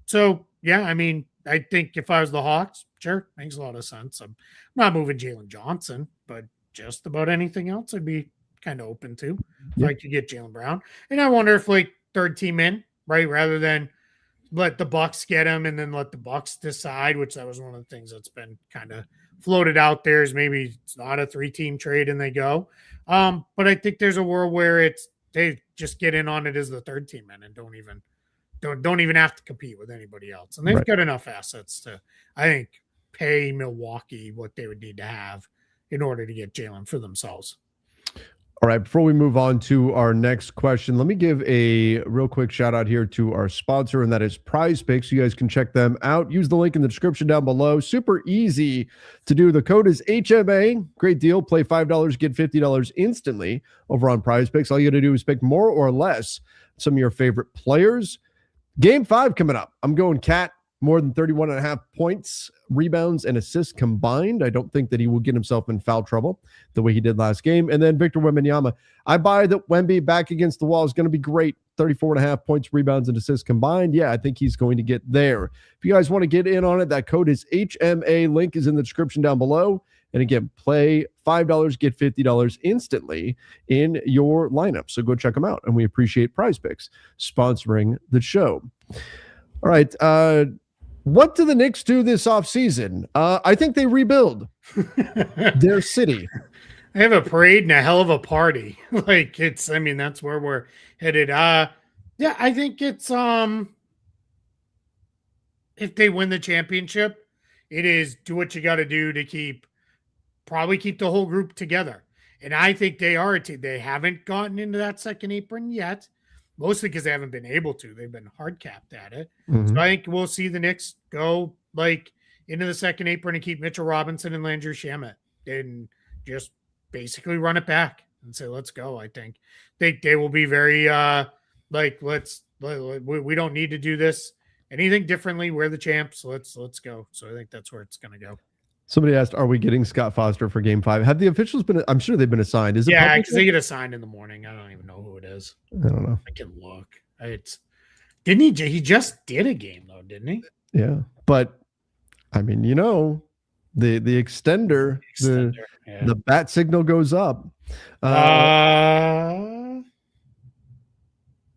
So yeah, I mean, I think if I was the Hawks, sure, makes a lot of sense. I'm not moving Jalen Johnson, but just about anything else I'd be kind of open to if I could get Jaylen Brown. And I wonder if like third team in, right, rather than let the Bucks get him and then let the Bucks decide, which that was one of the things that's been kind of floated out there is maybe it's not a 3-team trade and they go. But I think there's a world where they just get in on it as the third team in and don't even have to compete with anybody else. And they've got enough assets to, I think, pay Milwaukee what they would need to have in order to get Jaylen for themselves. All right, before we move on to our next question, let me give a real quick shout out here to our sponsor, and that is Prize Picks. You guys can check them out. Use the link in the description down below. Super easy to do. The code is HMA. Great deal. Play $5, get $50 instantly over on Prize Picks. All you got to do is pick more or less some of your favorite players. Game 5 coming up. I'm going Cat. More than 31.5 points, rebounds, and assists combined. I don't think that he will get himself in foul trouble the way he did last game. And then Victor Wembanyama. I buy that Wemby back against the wall is going to be great. 34.5 points, rebounds, and assists combined. Yeah, I think he's going to get there. If you guys want to get in on it, that code is HMA. Link is in the description down below. And again, play $5, get $50 instantly in your lineup. So go check them out. And we appreciate Prize Picks sponsoring the show. All right. What do the Knicks do this offseason? I think they rebuild their city. They have a parade and a hell of a party. That's where we're headed. Yeah, I think it's if they win the championship, it is do what you got to do to probably keep the whole group together. And I think they are a team. They haven't gotten into that second apron yet. Mostly because they haven't been able to. They've been hard capped at it. Mm-hmm. So I think we'll see the Knicks go into the second apron and keep Mitchell Robinson and Landry Shamet and just basically run it back and say, let's go. I think they will be very we don't need to do this anything differently. We're the champs. Let's go. So I think that's where it's going to go. Somebody asked, are we getting Scott Foster for game 5? Have the officials been, I'm sure they've been assigned. Is it? Yeah, because they get assigned in the morning. I don't even know who it is. I don't know. I can look. Didn't he just did a game though, didn't he? Yeah. But I mean, the extender, the bat signal goes up.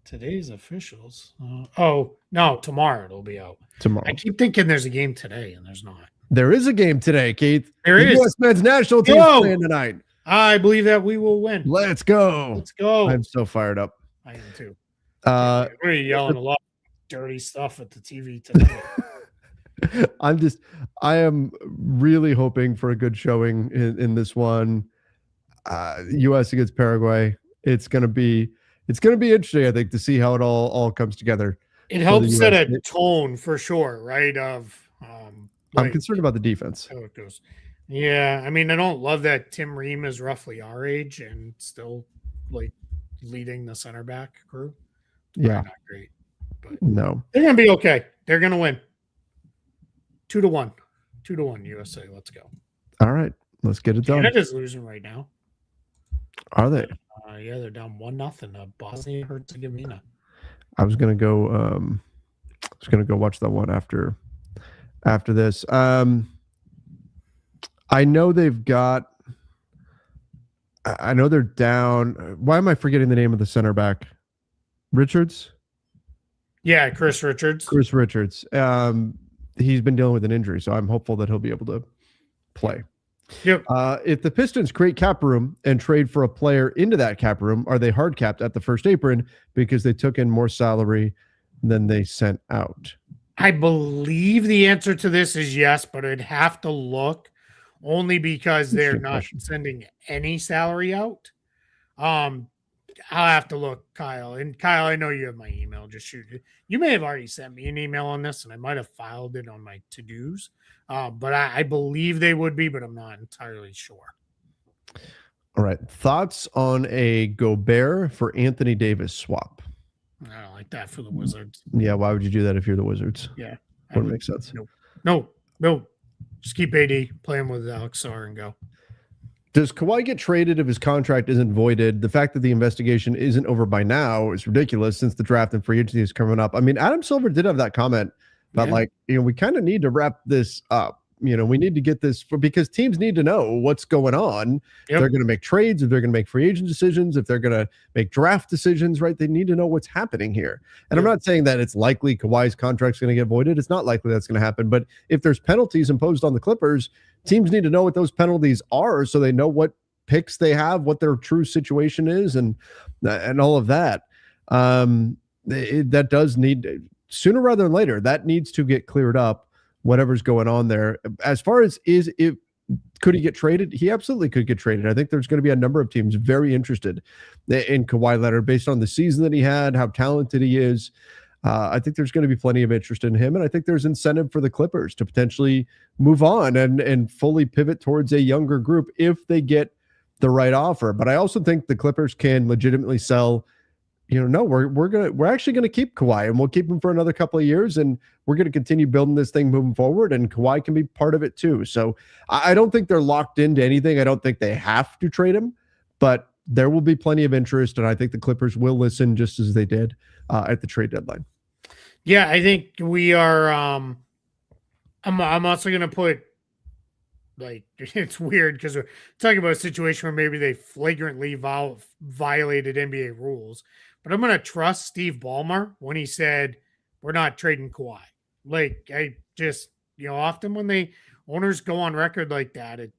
Today's officials. No, tomorrow it'll be out. Tomorrow. I keep thinking there's a game today and there's not. There is a game today, Keith. There is. U.S. men's national team playing tonight. I believe that we will win. Let's go. Let's go. I'm so fired up. I am too. We're yelling a lot of dirty stuff at the TV today. I am really hoping for a good showing in this one. U.S. against Paraguay. It's gonna be interesting, I think, to see how it all comes together. It helps set a tone for sure, right? I'm concerned about the defense. How it goes. Yeah, I mean, I don't love that Tim Ream is roughly our age and still leading the center back crew. Yeah, not great. But no, they're gonna be okay. They're gonna win. 2-1, 2-1 USA. Let's go. All right, let's get it done. Canada's losing right now. Are they? Yeah, they're down 1-0 to Bosnia Herzegovina. I was gonna go. Watch that one after this. I know they've got. I know they're down. Why am I forgetting the name of the center back? Richards? Yeah, Chris Richards. Chris Richards. He's been dealing with an injury, so I'm hopeful that he'll be able to play. Yep. If the Pistons create cap room and trade for a player into that cap room, are they hard capped at the first apron because they took in more salary than they sent out? I believe the answer to this is yes, but I'd have to look only because they're not sending any salary out. I'll have to look, Kyle. And Kyle, I know you have my email. Just shoot it. You may have already sent me an email on this, and I might have filed it on my to-dos. But I believe they would be, but I'm not entirely sure. All right. Thoughts on a Gobert for Anthony Davis swap? I don't like that for the Wizards. Yeah, why would you do that if you're the Wizards? Yeah. Wouldn't make sense. No. Just keep AD, play him with Alex Sarr and go. Does Kawhi get traded if his contract isn't voided? The fact that the investigation isn't over by now is ridiculous since the draft and free agency is coming up. I mean, Adam Silver did have that comment about we kind of need to wrap this up. We need to get this because teams need to know what's going on. Yep. They're going to make trades, if they're going to make free agent decisions, if they're going to make draft decisions, right? They need to know what's happening here. And I'm not saying that it's likely Kawhi's contract's going to get voided. It's not likely that's going to happen. But if there's penalties imposed on the Clippers, teams need to know what those penalties are so they know what picks they have, what their true situation is, and all of that. That does need, sooner rather than later, that needs to get cleared up. Whatever's going on there. As far as Could he get traded? He absolutely could get traded. I think there's going to be a number of teams very interested in Kawhi Leonard based on the season that he had, how talented he is. I think there's going to be plenty of interest in him, and I think there's incentive for the Clippers to potentially move on and fully pivot towards a younger group if they get the right offer. But I also think the Clippers can legitimately sell. No, we're actually gonna keep Kawhi, and we'll keep him for another couple of years, and we're gonna continue building this thing moving forward. And Kawhi can be part of it too. So I don't think they're locked into anything. I don't think they have to trade him, but there will be plenty of interest, and I think the Clippers will listen just as they did at the trade deadline. Yeah, I think we are. I'm also going to put, like, it's weird because we're talking about a situation where maybe they flagrantly violated NBA rules, but I'm going to trust Steve Ballmer when he said we're not trading Kawhi. Like, I just, often when owners go on record like that, it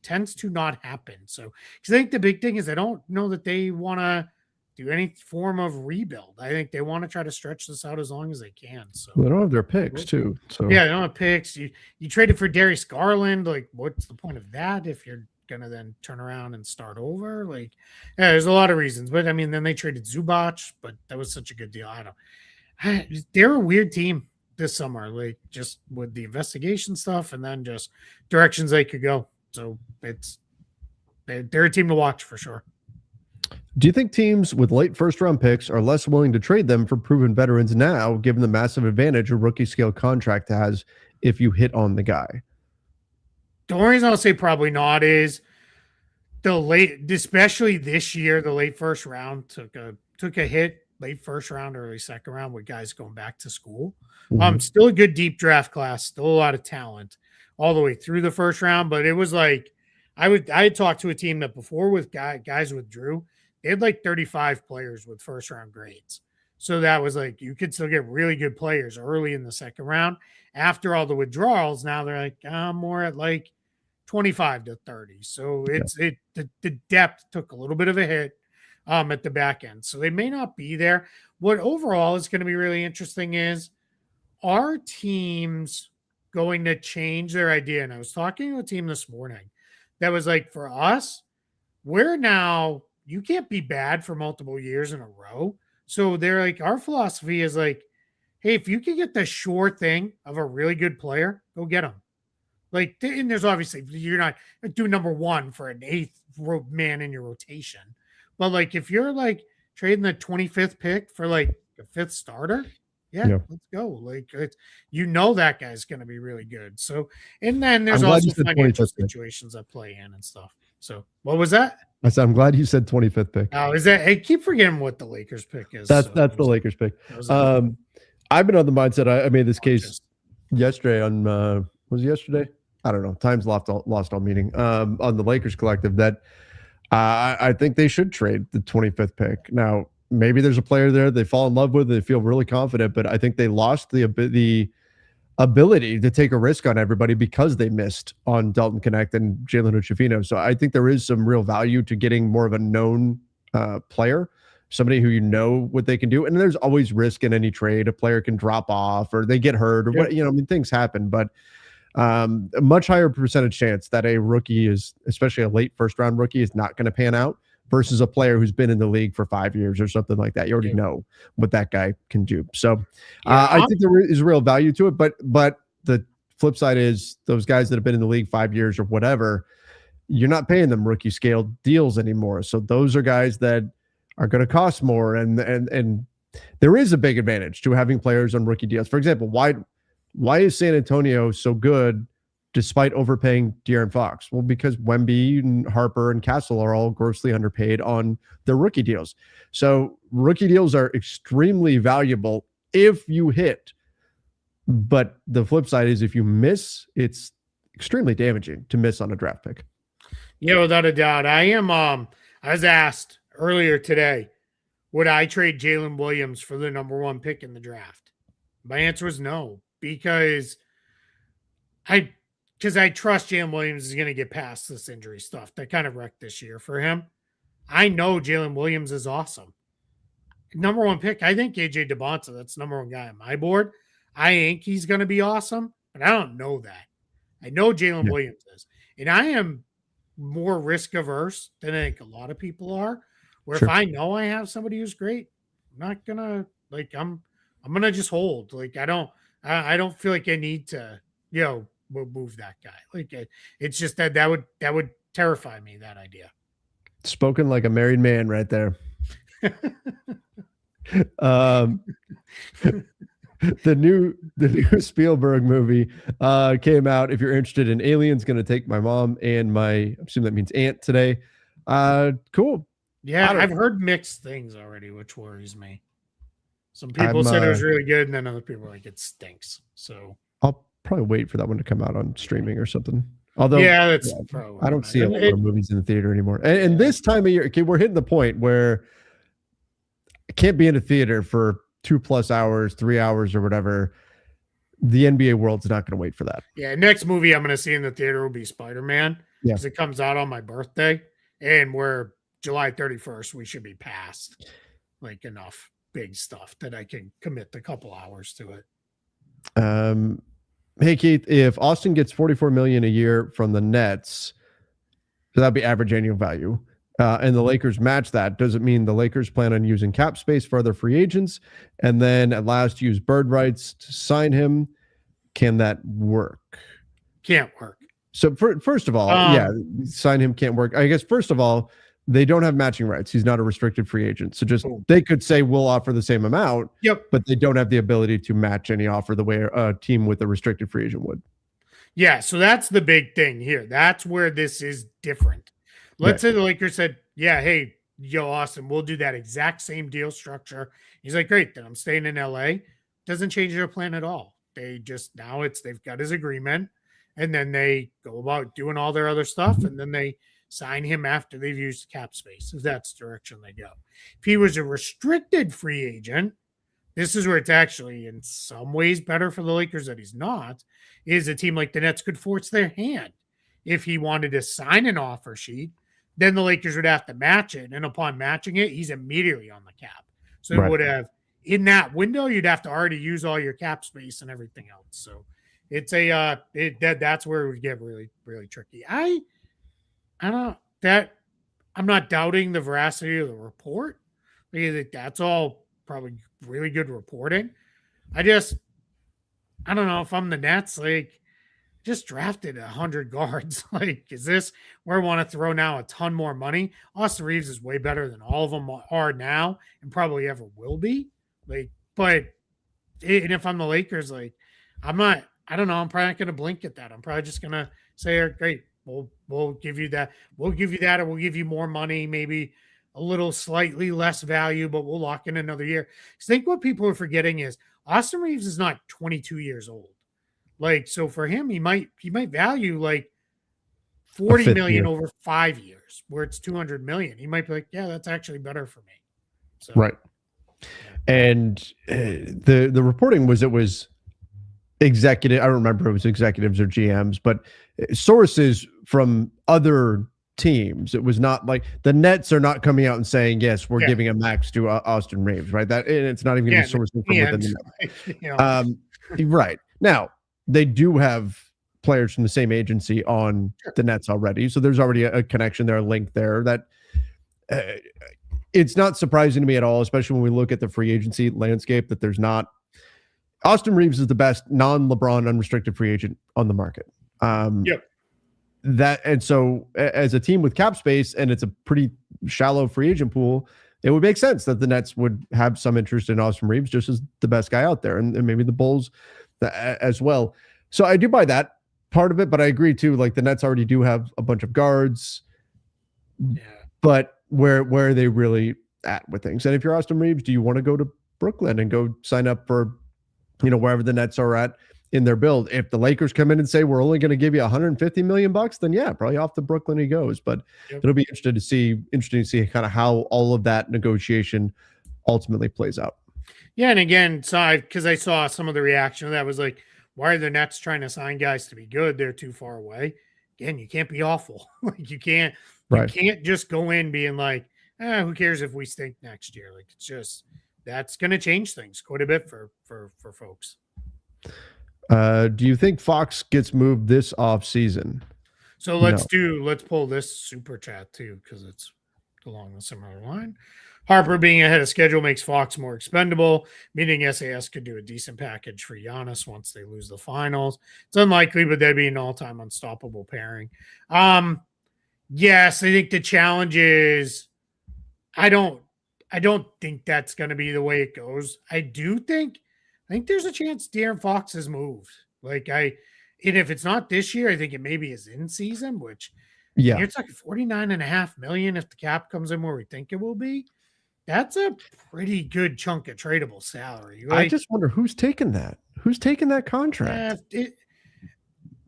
tends to not happen. So, because I think the big thing is I don't know that they want to do any form of rebuild. I think they want to try to stretch this out as long as they can. So they don't have their picks too. So yeah, they don't have picks. You traded for Darius Garland. Like, what's the point of that if you're gonna then turn around and start over? Like, yeah, there's a lot of reasons. But I mean, then they traded Zubac, but that was such a good deal. They're a weird team this summer, like just with the investigation stuff and then just directions they could go. So they're a team to watch for sure. Do you think teams with late first-round picks are less willing to trade them for proven veterans now, given the massive advantage a rookie-scale contract has if you hit on the guy? The only reason I'll say probably not is especially this year, the late first round took a hit, late first round, early second round with guys going back to school. Mm-hmm. Still a good deep draft class, still a lot of talent all the way through the first round, but it was like I had talked to a team that before with guys withdrew. They had like 35 players with first round grades. So that was like, you could still get really good players early in the second round. After all the withdrawals, now they're like, more at like 25 to 30. So the depth took a little bit of a hit at the back end. So they may not be there. What overall is going to be really interesting is, are teams going to change their idea? And I was talking to a team this morning that was like, for us, we're now, you can't be bad for multiple years in a row. So they're like, our philosophy is like, hey, if you can get the sure thing of a really good player, go get them. Like, and there's obviously, you're not do number one for an eighth man in your rotation. But like, if you're like trading the 25th pick for like a fifth starter, yeah. Let's go. Like, that guy's going to be really good. So, and then there's also financial situations that play in and stuff. So what was that? I said, I'm glad you said 25th pick. Oh, is that? I keep forgetting what the Lakers pick is. That's the Lakers pick. I've been on the mindset. I made this case yesterday on was it yesterday? I don't know. Time's lost all meaning. On the Lakers Collective that I think they should trade the 25th pick. Now, maybe there's a player there they fall in love with, they feel really confident, but I think they lost the ability to take a risk on everybody because they missed on Dalton Knecht and Jalen Hood-Schifino. So I think there is some real value to getting more of a known player, somebody who what they can do. And there's always risk in any trade. A player can drop off or they get hurt or what, things happen, but a much higher percentage chance that a rookie is, especially a late first round rookie, is not going to pan out versus a player who's been in the league for 5 years or something like that. You already know what that guy can do. So I think there is real value to it, but the flip side is those guys that have been in the league 5 years or whatever, you're not paying them rookie scale deals anymore. So those are guys that are going to cost more. And there is a big advantage to having players on rookie deals. For example, why is San Antonio so good despite overpaying De'Aaron Fox? Well, because Wemby and Harper and Castle are all grossly underpaid on their rookie deals. So rookie deals are extremely valuable if you hit. But the flip side is if you miss, it's extremely damaging to miss on a draft pick. Yeah, without a doubt. I was asked earlier today, would I trade Jalen Williams for the number one pick in the draft? My answer was no, because I trust Jalen Williams is going to get past this injury stuff that kind of wrecked this year for him. I know Jalen Williams is awesome. Number one pick, I think AJ DeBonta, that's number one guy on my board. I think he's going to be awesome, but I don't know that. I know Jalen Williams is. And I am more risk averse than I think a lot of people are. Where if Sure. I know I have somebody who's great, I'm not gonna like I'm gonna just hold. Like I don't feel like I need to, move that guy. Like it's just that would terrify me, that idea. Spoken like a married man right there. Um, the new Spielberg movie came out. If you're interested in aliens, going to take my mom and my, I assume that means aunt today. Cool. Yeah, I've heard mixed things already, which worries me. Some people I'm, said it was really good, and then other people were like it stinks. So I'll probably wait for that one to come out on streaming or something. Although, yeah, that's probably I don't see a lot of movies in the theater anymore. And this time of year, okay, we're hitting the point where I can't be in a theater for 2+ hours, 3 hours, or whatever. The NBA world's not going to wait for that. Yeah, next movie I'm going to see in the theater will be Spider-Man because it comes out on my birthday, and we're July 31st. We should be past like enough big stuff that I can commit a couple hours to it. Hey Keith, if Austin gets $44 million a year from the Nets, so that'd be average annual value, and the Lakers match that, does it mean the Lakers plan on using cap space for other free agents and then at last use bird rights to sign him? Can that work? Can't work. So first of all, sign him can't work. I guess first of all, they don't have matching rights. He's not a restricted free agent. So just they could say we'll offer the same amount, but they don't have the ability to match any offer the way a team with a restricted free agent would. Yeah, so that's the big thing here. That's where this is different. Let's say the Lakers said, yeah, hey, Austin, we'll do that exact same deal structure. He's like, great, then I'm staying in LA. Doesn't change their plan at all. They just they've got his agreement, and then they go about doing all their other stuff, and then they sign him after they've used cap space, if that's the direction they go. If he was a restricted free agent, this is where it's actually in some ways better for the Lakers that he's not, is a team like the Nets could force their hand. If he wanted to sign an offer sheet, then the Lakers would have to match it. And upon matching it, he's immediately on the cap. So it would have, in that window, you'd have to already use all your cap space and everything else. So it's that's where it would get really, really tricky. I don't that I'm not doubting the veracity of the report. I think that's all probably really good reporting. I don't know if I'm the Nets, like just drafted 100 guards. Like, is this where I want to throw now a ton more money? Austin Reeves is way better than all of them are now and probably ever will be. Like, and if I'm the Lakers, like, I don't know. I'm probably not going to blink at that. I'm probably just going to say, great, we'll give you that. We'll give you that, or we'll give you more money, maybe a little slightly less value, but we'll lock in another year. I think what people are forgetting is Austin Reeves is not 22 years old. Like, so for him, he might value like 40 million over 5 years, where it's 200 million. He might be like, yeah, that's actually better for me. So, right. And the reporting was, it was executive. I don't remember if it was executives or GMs, but sources from other teams. It was not like the Nets are not coming out and saying, yes, we're giving a max to Austin Reeves, right? That, and it's not even going to be sourcing from within the Nets. Right. Now, they do have players from the same agency on the Nets already. So there's already a connection there, a link there that it's not surprising to me at all, especially when we look at the free agency landscape, that there's not. Austin Reeves is the best non-LeBron unrestricted free agent on the market. And so as a team with cap space, and it's a pretty shallow free agent pool, it would make sense that the Nets would have some interest in Austin Reeves just as the best guy out there, and maybe the Bulls as well. So I do buy that part of it, but I agree too. Like the Nets already do have a bunch of guards, but where are they really at with things? And if you're Austin Reeves, do you want to go to Brooklyn and go sign up for, wherever the Nets are at in their build? If the Lakers come in and say we're only going to give you $150 million, then yeah, probably off to Brooklyn he goes. But it'll be interesting to see kind of how all of that negotiation ultimately plays out. Yeah, and again, because I saw some of the reaction that was like, why are the Nets trying to sign guys to be good? They're too far away. Again, you can't be awful. Like you can't just go in being like, who cares if we stink next year? Like it's just, that's going to change things quite a bit for folks. Do you think Fox gets moved this off season? So let's pull this super chat too, because it's along a similar line. Harper being ahead of schedule makes Fox more expendable, meaning SAS could do a decent package for Giannis once they lose the finals. It's unlikely, but they'd be an all-time unstoppable pairing. Yes, I think the challenge is I don't think that's going to be the way it goes. I think there's a chance De'Aaron Fox has moved. And if it's not this year, I think it maybe is in season, which you're talking $49.5 million if the cap comes in where we think it will be. That's a pretty good chunk of tradable salary. I just wonder who's taking that. Who's taking that contract?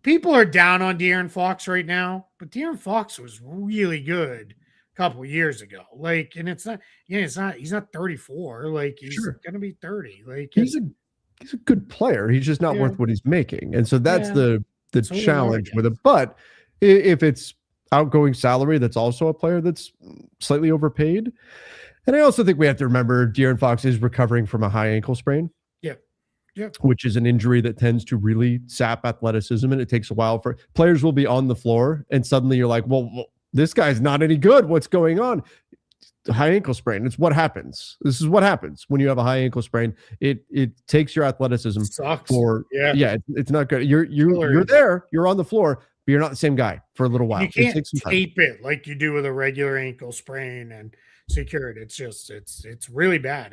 People are down on De'Aaron Fox right now, but De'Aaron Fox was really good a couple of years ago. And it's not, he's not 34. He's gonna be 30. He's a good player. He's just not worth what he's making. And so that's the challenge with it. But if it's outgoing salary, that's also a player that's slightly overpaid. And I also think we have to remember De'Aaron Fox is recovering from a high ankle sprain. Which is an injury that tends to really sap athleticism, and it takes a while for players will be on the floor, and suddenly you're like, well, this guy's not any good. What's going on? High ankle sprain. It's what happens. This is what happens when you have a high ankle sprain. It takes your athleticism. Sucks. It's not good. You're there. You're on the flour, but you're not the same guy for a little while. You can't tape it like you do with a regular ankle sprain and secured. It's really bad.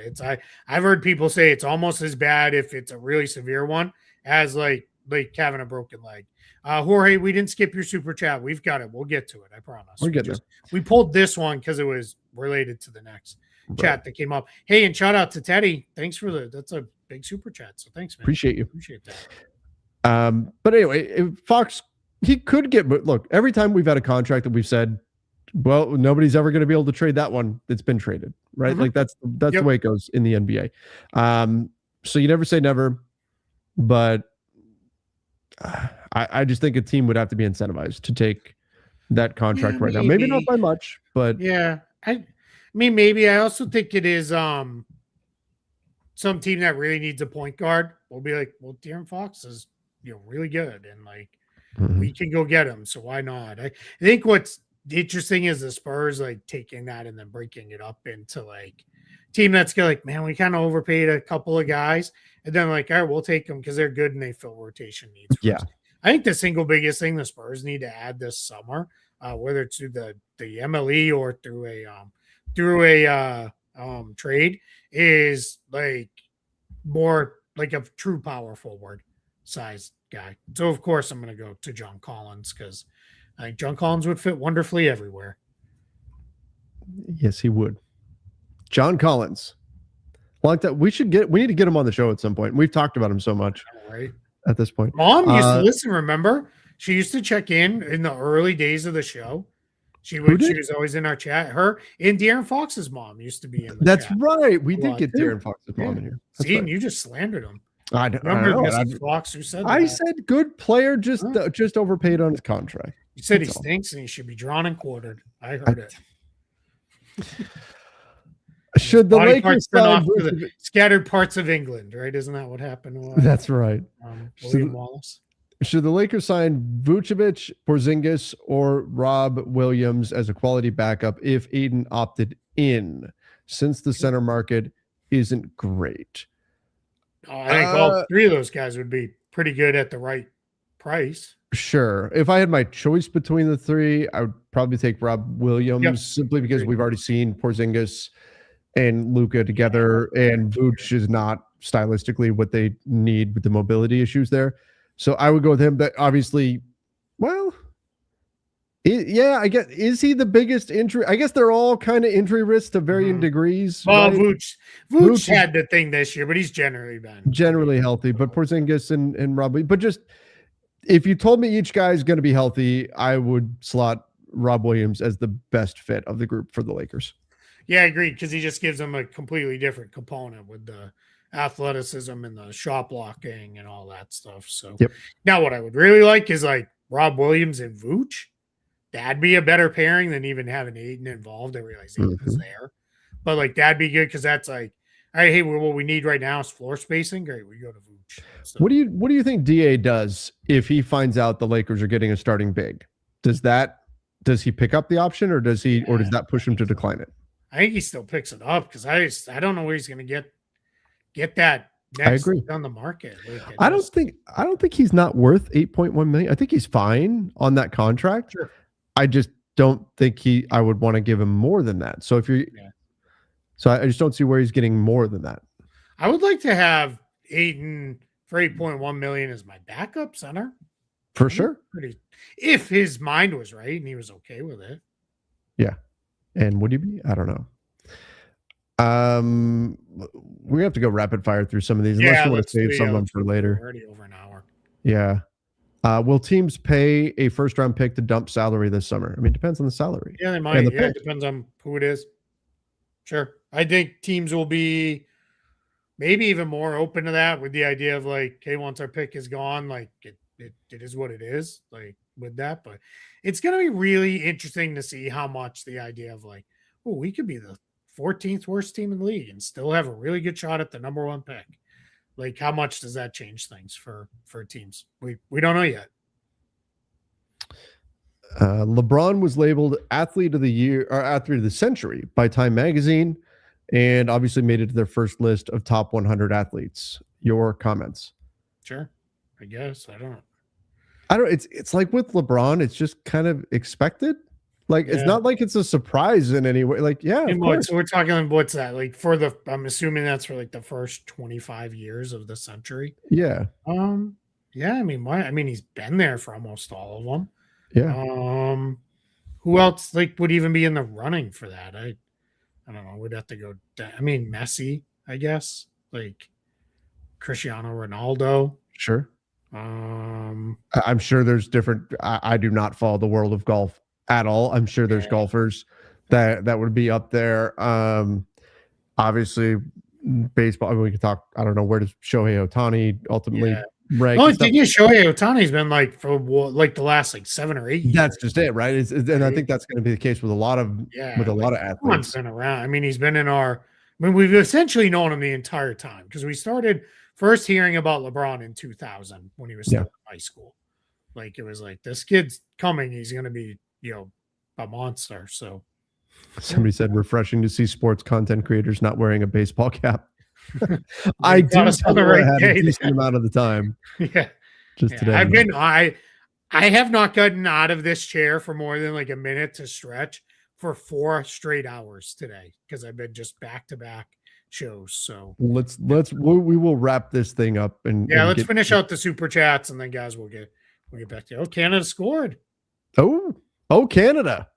I've heard people say it's almost as bad if it's a really severe one as like having a broken leg. Jorge, we didn't skip your super chat. We've got it. We'll get to it. I promise. We pulled this one because it was related to the next chat that came up. Hey, and shout out to Teddy. Thanks for that's a big super chat. So thanks, man. Appreciate you. Appreciate that. But anyway, Fox, he could get, but look, every time we've had a contract that we've said, well, nobody's ever going to be able to trade that one that's been traded, right? Mm-hmm. That's the way it goes in the NBA. So you never say never, but I just think a team would have to be incentivized to take that contract right now. Maybe not by much, but I mean, maybe. I also think it is some team that really needs a point guard will be like, well, De'Aaron Fox is really good, and we can go get him, so why not? I think what's interesting is the Spurs taking that and then breaking it up into team that's man, we kind of overpaid a couple of guys, and then all right, we'll take them because they're good and they fill rotation needs. I think the single biggest thing the Spurs need to add this summer, whether it's through the MLE or through a trade, is more a true power forward size guy. So of course I'm going to go to John Collins because I think John Collins would fit wonderfully everywhere. Yes, he would. John Collins. Like that, we need to get him on the show at some point. We've talked about him so much at this point. Mom used to listen, remember? She used to check in the early days of the show. She was always in our chat. Her and De'Aaron Fox's mom used to be in the That's chat. Right. We did get De'Aaron Fox's mom in here. That's See, right. and you just slandered him. I remember Mrs. Fox who said that. I said good player, just overpaid on his contract. You said he stinks and he should be drawn and quartered. I heard it. Should the Lakers sign the scattered parts of England, right? Isn't that what happened? That's right. William Wallace. Should the Lakers sign Vucevic, Porzingis, or Rob Williams as a quality backup if Aiden opted in, since the center market isn't great? I think all three of those guys would be pretty good at the right price. Sure. If I had my choice between the three, I would probably take Rob Williams simply because we've already seen Porzingis and Luka together, and Vooch is not stylistically what they need with the mobility issues there. So I would go with him. But obviously, well, I guess, is he the biggest injury? I guess they're all kind of injury risks to varying degrees. Well, right? Vooch had the thing this year, but he's generally healthy. But Porzingis and Rob, but just if you told me each guy is going to be healthy, I would slot Rob Williams as the best fit of the group for the Lakers. Yeah, I agree, because he just gives them a completely different component with the athleticism and the shot blocking and all that stuff. So now what I would really like is Rob Williams and Vooch. That'd be a better pairing than even having Aiden involved. I realize Aiden was there, but that'd be good because that's all right, hey, what we need right now is floor spacing. Great, we go to Vooch. So, what do you think DA does if he finds out the Lakers are getting a starting big? does he pick up the option, or does that push him to decline it? I think he still picks it up because I don't know where he's going to get that next I agree. on the market. I don't think he's not worth 8.1 million. I think he's fine on that contract. Sure. I just don't think I would want to give him more than that. So I just don't see where he's getting more than that. I would like to have Ayton for 8.1 million as my backup center. For sure. If his mind was right and he was okay with it. Yeah. And would he be? I don't know. We have to go rapid fire through some of these unless you want to save some of them for later. Already over an hour. Yeah. Will teams pay a first round pick to dump salary this summer? I mean, it depends on the salary. Yeah, they might. Yeah, it depends on who it is. Sure. I think teams will be maybe even more open to that with the idea of like, hey, once our pick is gone, like it is what it is, like with that. But it's going to be really interesting to see how much the idea of like, oh, we could be the 14th worst team in the league and still have a really good shot at the number one pick. Like, how much does that change things for teams? We don't know yet. LeBron was labeled athlete of the year or athlete of the century by Time Magazine, and obviously made it to their first list of top 100 athletes. Your comments? Sure, I guess I don't. It's like with LeBron, it's just kind of expected. Like it's not like it's a surprise in any way. Like, yeah, so we're talking what's that like for the? I'm assuming that's for like the first 25 years of the century. Yeah. Yeah. I mean, he's been there for almost all of them. Yeah. Who else like would even be in the running for that? I don't know. We'd have to go. I mean, Messi, I guess. Like Cristiano Ronaldo. Sure. I'm sure there's different. I do not follow the world of golf at all. I'm sure there's golfers that would be up there. Obviously, baseball. I mean, we could talk. I don't know, where does Shohei Ohtani ultimately rank? Well, Shohei Ohtani's been like for like the last like 7 or 8 years. That's just it, right? And I think that's going to be the case with a lot of athletes. Been around. I mean, he's been in our. I mean, we've essentially known him the entire time because we started first hearing about LeBron in 2000 when he was still in high school. Like it was like this kid's coming. He's going to be a monster. So somebody said refreshing to see sports content creators not wearing a baseball cap. I do tell a decent amount of the time. Yeah. Just today. I have not gotten out of this chair for more than like a minute to stretch for 4 straight hours today because I've been just back-to-back shows. So we will wrap this thing up and let's finish out the super chats and then guys we'll get back to Canada scored. Canada.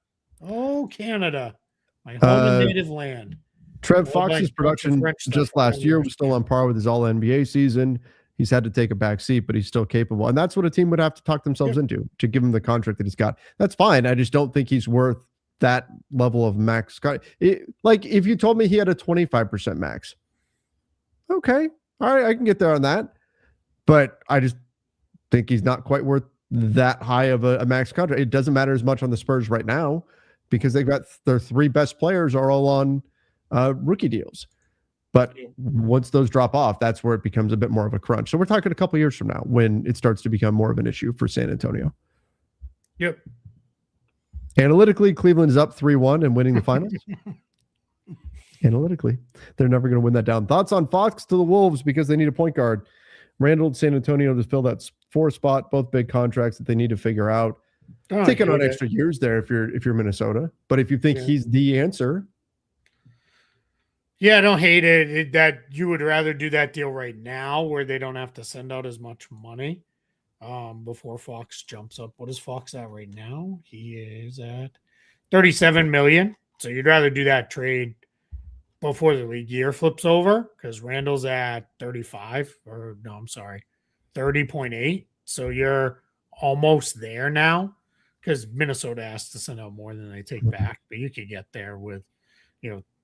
My home and native land. Trev Fox's production just last year was still on par with his all NBA season. He's had to take a back seat, but he's still capable. And that's what a team would have to talk themselves into to give him the contract that he's got. That's fine. I just don't think he's worth that level of max. Like if you told me he had a 25% max, okay, all right, I can get there on that. But I just think he's not quite worth that high of a max contract. It doesn't matter as much on the Spurs right now because they've got their 3 best players are all on rookie deals. But once those drop off, that's where it becomes a bit more of a crunch. So we're talking a couple years from now when it starts to become more of an issue for San Antonio. Yep. Analytically, Cleveland is up 3-1 and winning the finals. Analytically, they're never going to win that down. Thoughts on Fox to the Wolves because they need a point guard. Randall, San Antonio to fill that 4 spot, both big contracts that they need to figure out. Taking on extra years there if you're Minnesota. But if you think he's the answer. Yeah, I don't hate it that you would rather do that deal right now where they don't have to send out as much money before Fox jumps up. What is Fox at right now? He is at 37 million. So you'd rather do that trade before the league year flips over because Randall's at 30.8. So you're almost there now because Minnesota has to send out more than they take back, but you could get there with,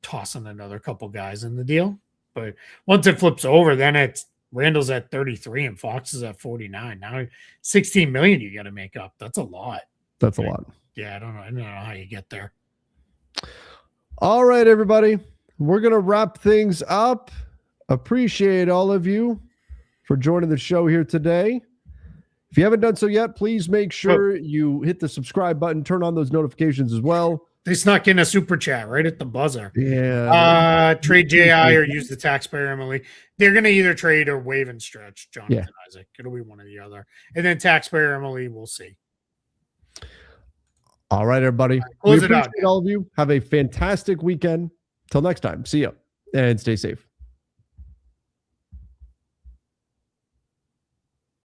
tossing another couple guys in the deal. But once it flips over, then it's Randall's at 33 and Fox is at 49. Now 16 million you got to make up. That's a lot. That's a lot. Yeah, I don't know how you get there. All right, everybody. We're going to wrap things up. Appreciate all of you for joining the show here today. If you haven't done so yet, please make sure you hit the subscribe button, turn on those notifications as well. They snuck in a super chat right at the buzzer. Yeah. Trade JI or use the taxpayer Emily. They're going to either trade or waive and stretch Jonathan Isaac. It'll be one or the other. And then taxpayer Emily, we'll see. All right, everybody. We appreciate all of you. Have a fantastic weekend. Till next time. See ya and stay safe.